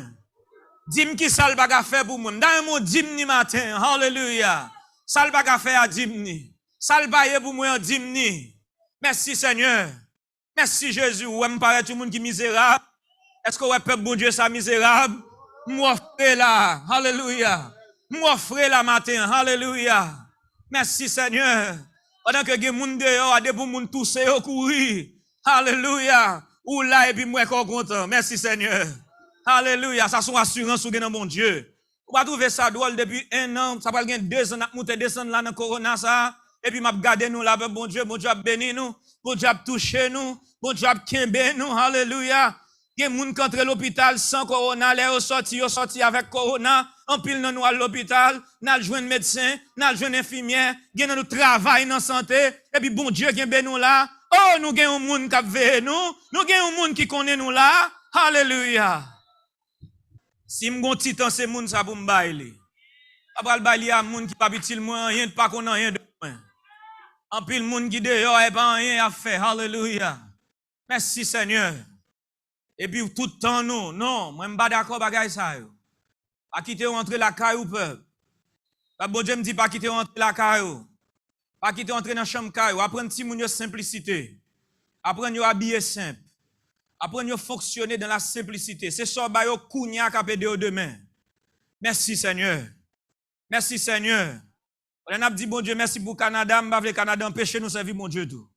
Dis-moi qui ça le baga faire pour moi. Dans un mot dis-moi matin. Alléluia. Ça le baga faire à dis-moi. Ça le paye pour moi à dis-moi. Merci Seigneur. Merci Jésus. Ouais, me paraît tout le monde qui est misérable. Est-ce que ouais, peuple bon Dieu, ça misérable? M'offre là. Alléluia. M'offre là matin. Alléluia. Merci Seigneur. Pendant que les gens dehors, des gens tousser au courir. Alléluia. Ou là, et puis moi, content. Merci Seigneur. Alléluia. Ça, c'est une assurance ou dans mon Dieu. Vous va trouver ça drôle depuis 1 an. Ça va gagner 2 ans, nous descendre là dans le corona, ça. Et puis, m'a gardé nous là, bon Dieu a béni nous. Bon Dieu a touché nous. Bon Dieu a kembe nous. Alléluia. Il y a des gens qui entrent à l'hôpital sans corona, les sorti avec corona. En pile, nous à l'hôpital, nous avons joué un médecin, nous avons joué une infirmière, nous avons travail dans la santé. Et puis, bon Dieu qui est nous là. Oh, nous avons un monde qui veut nous. Nous avons un monde qui connaît nous là. Alléluia. Si m'gon titan c'est moun ça pour m'bailler. Après le bailler à moun qui pas utile moi rien pas qu'on rien de moi. En pile moun qui dehors et pas rien à faire. Alléluia. Merci Seigneur. Et puis tout le temps nous non, moi m'pas d'accord bagay ça yo. Pas quitter entrer la caille ou peuple. Bon Dieu me dit pas quitter entrer la caille. Pas quitter entrer dans chambre caille, apprendre ti moun yo simplicité. Apprendre yo habiller simple. Apprendre à fonctionner dans la simplicité. C'est ça que vous kounya ka pede demain. Merci Seigneur. Merci Seigneur. On a dit bon Dieu merci pour Canada, m'pa vle Canada empêcher nous servir mon Dieu tout.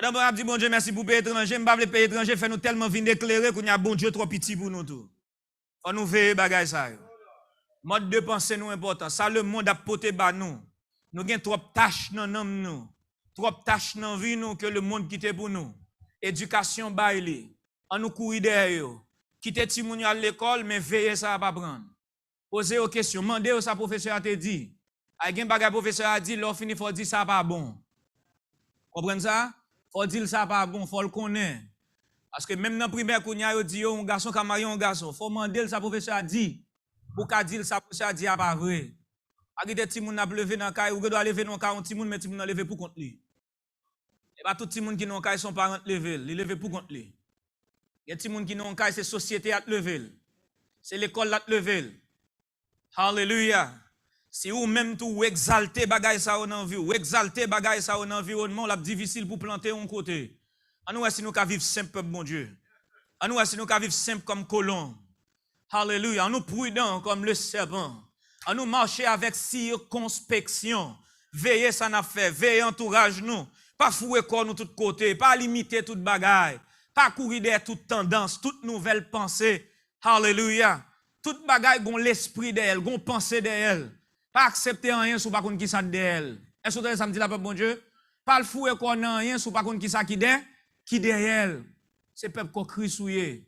On a dit bon Dieu merci pour pays étranger, m'pa vle pays étranger fait nous tellement vinn éclairer qu'on y a bon Dieu trop petit pour nous tout. On nous veiller bagay ça. Mode de pensée nous important. Ça le monde a poté ba nous. Nous gen trop tâches dans nom nous. Trop tâches dans vie nous que le monde quitte pour nous. Éducation baili, on nous courir derrière. Quitter ti moun à l'école, mais veiller ça pas prendre. Poser aux questions, demander au sa professeur a te dit. A gen bagay professeur a dit, l'on fini faut dire ça pas bon. Comprenez ça? Faut dire ça pas bon, faut le connaître. Parce que même dans primaire qu'on y a dit un garçon qui marié un garçon, faut demander sa professeur a dit. Pour qu'a dit sa professeur a dit pas vrai. A gen ti moun a levé dans caille ou doit lever dans caille, ti moun mais ti moun lever pour contre lui. Et pas tout le monde qui n'ont qu'à son parent lever, il lever pour contre lui. Il y a des gens qui n'ont qu'à c'est société à lever. C'est l'école à lever. Alléluia. Si vous même tout exalter bagay ça dans vie, ou exalter bagay ça dans environnement, là difficile pour planter un côté. En nous si nous qu'à vivre simple mon Dieu. En nous si nous qu'à vivre simple comme colombe. Alléluia. En nous prudent comme le serpent. En nous marcher avec circonspection. Veillez ça n'a fait, veillez entourage nous. Pas fouer corps nous tout côté, pas limiter toute bagaille, pas courir derrière toute tendance, toute nouvelle pensée. Alléluia. Toute bagaille gon l'esprit d'elle, gon pensée d'elle. Pas accepter rien sous pas contre qui ça d'elle. Est-ce que ça me dit la peuple bon Dieu? Pas le fouer corps nan rien sous pas contre qui ça qui derrière. C'est peuple qu'on crie souillé.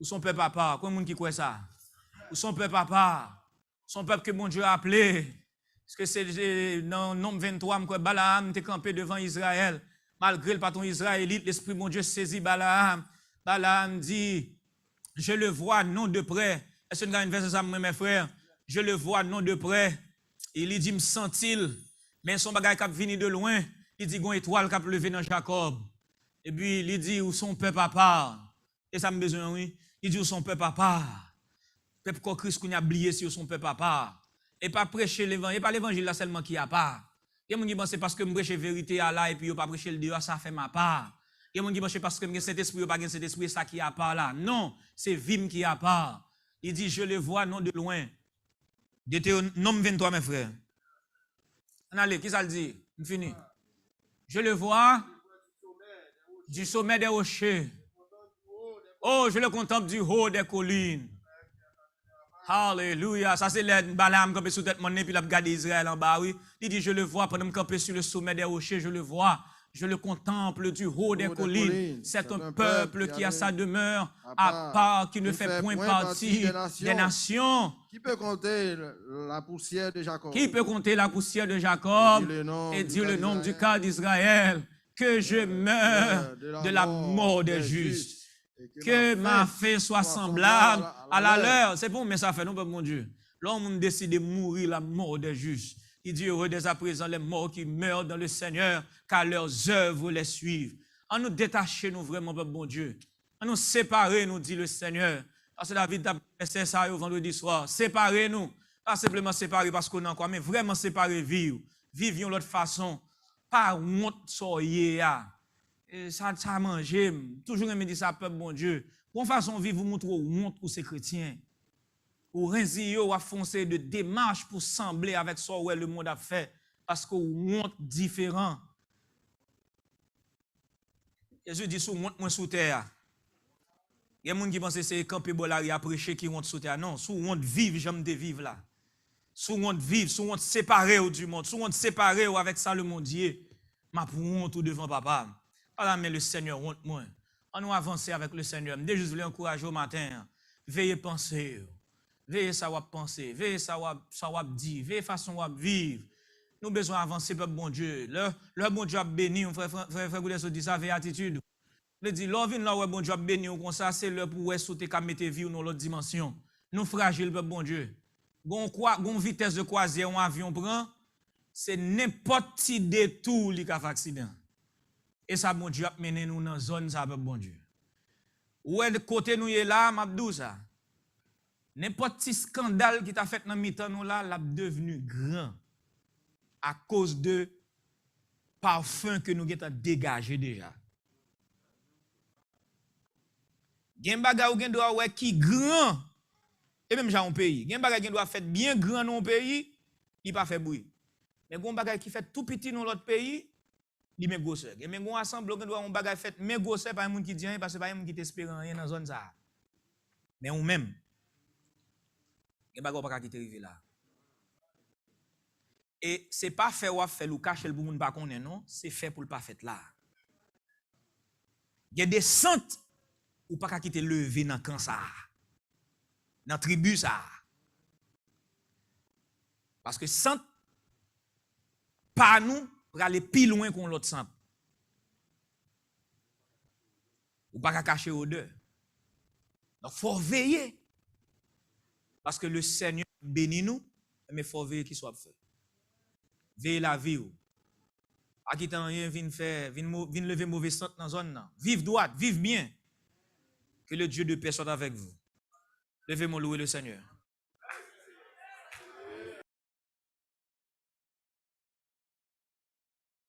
Ou son peuple papa, quoi monde qui croit ça? Ou son peuple papa? Son peuple que bon Dieu a appelé. Parce que c'est dans Nombre 23, Balaam était campé devant Israël. Malgré le patron israélite, l'Esprit mon Dieu saisit Balaam. Balaam dit, je le vois non de près. Est-ce que vous avez une verset ça, mes frères? Je le vois non de près. Il dit, me sent-il? Mais son bagage qui venu de loin. Il dit, une étoile qui a levé dans Jacob. Et puis, il dit, où son peuple à part? Et ça me besoin, oui. Il dit, où son peuple à part? Peuple qu'on Christ qu'on a oublié sur son peuple à part. Et pas prêcher l'évangile, et pas l'évangile là seulement qui a part. Il y a des gens qui pensent parce que je prêche la vérité à là et puis je pas prêcher le Dieu, ça fait ma part. Il y a des gens qui pensent parce que cet esprit ou pas cet esprit ça qui a part là. Non, c'est Vim qui a part. Il dit je le vois non de loin. Deutéronome 23 mes frères. Allez, qui ça le dit? On finit. Je le vois du sommet des rochers. Oh, je le contemple du haut des collines. Alléluia. Ça c'est le Balaam campé sous tête mon nez puis il a regardé Israël en bas oui. Il dit je le vois pendant que camper sur le sommet des rochers, je le vois. Je le contemple du haut des collines. C'est un peuple qui a sa demeure à part, qui ne fait point partie des nations. Qui peut compter la poussière de Jacob? Qui peut compter la poussière de Jacob et dire le nom du cas d'Israël? Que je meurs de la mort des justes. Que ma fin soit semblable à la leur. C'est bon, mais ça fait non, mon Dieu. L'homme décide de mourir la mort des justes. Il dit heureux dès à présent les morts qui meurent dans le Seigneur, car leurs œuvres les suivent. En nous détacher, nous vraiment, bon Dieu. En nous séparer, nous dit le Seigneur. Parce que David a fait ça au vendredi soir. Séparez-nous. Pas simplement séparer parce qu'on a encore, mais vraiment séparer vivre. Vivions l'autre façon. pas honte soyez et ça manger, toujours me dit ça peuple bon Dieu. Bon façon vivre vous montre honte pour ces chrétiens. Ou renzi ou a foncé de démarche pour sembler avec ça où le monde a fait parce que honte différent. Jésus dit sous honte moins sous terre. Il y a des gens qui pensent que c'est camper bolari à prêcher qui honte sous terre. Non, sous honte vivre, j'aime de vivre là. Sous honte vivre, sous honte séparé du monde, sous honte séparé avec ça le mondier. Ma pour honte devant papa. Pas mais le Seigneur honte moi. On nous avancer avec le Seigneur. Déjà je voulais encourager au matin. Veillez penser. Veillez ça va penser, veillez ça va dire, veillez façon va vivre. Nous besoin avancer peuple bon Dieu. Le bon Dieu a béni, frère Goudès dit ça veille attitude. Il dit l'on vient là ouais bon Dieu a béni comme ça c'est l'heure pour ouais sauter ka mettre vie dans l'autre dimension. Nous fragile peuple bon Dieu. Gon vitesse de croisière un avion prend, c'est n'importe qui détour li ka fait accident. Et ça bon Dieu a mené nous dans zone ça peuple bon Dieu. Ouais de côté nous est là m'abdou ça. N'importe quel scandale qui t'a fait dans mi-temps nous là, l'a devenu grand à cause de parfum que nous avons dégagé déjà. Gen bagay ou gen doit ouais qui grand et même dans un pays. Gen bagay gen doit fait bien grand dans un pays, il pas fait bruit. Mais gon bagay qui fait tout petit dans l'autre pays, il met grosseur. Et même gon assemble gen doit un bagay fait mais grosseur pas un monde qui dit rien parce que pas un monde qui t'espère rien dans zone ça. Mais on même et bagay pas quitter river là. Et c'est pas fait ou fait ou cacher le pour moun pas connaît non, c'est fait pour le pas fait là. Il y a des saintes ou pas quitter lever dans camp ça. Dans tribu ça. Parce que sainte pas nous pour aller plus loin qu'on l'autre sainte. Ou pas cacher odeur. Donc faut veiller. Parce que le Seigneur bénit nous, mais il faut veiller qu'il soit fait. Veillez la vie. A qui t'en rien vient faire, vient lever mauvais sang dans la zone. Vive droite, vive bien. Que le Dieu de paix soit avec vous. Levez-moi louer le Seigneur.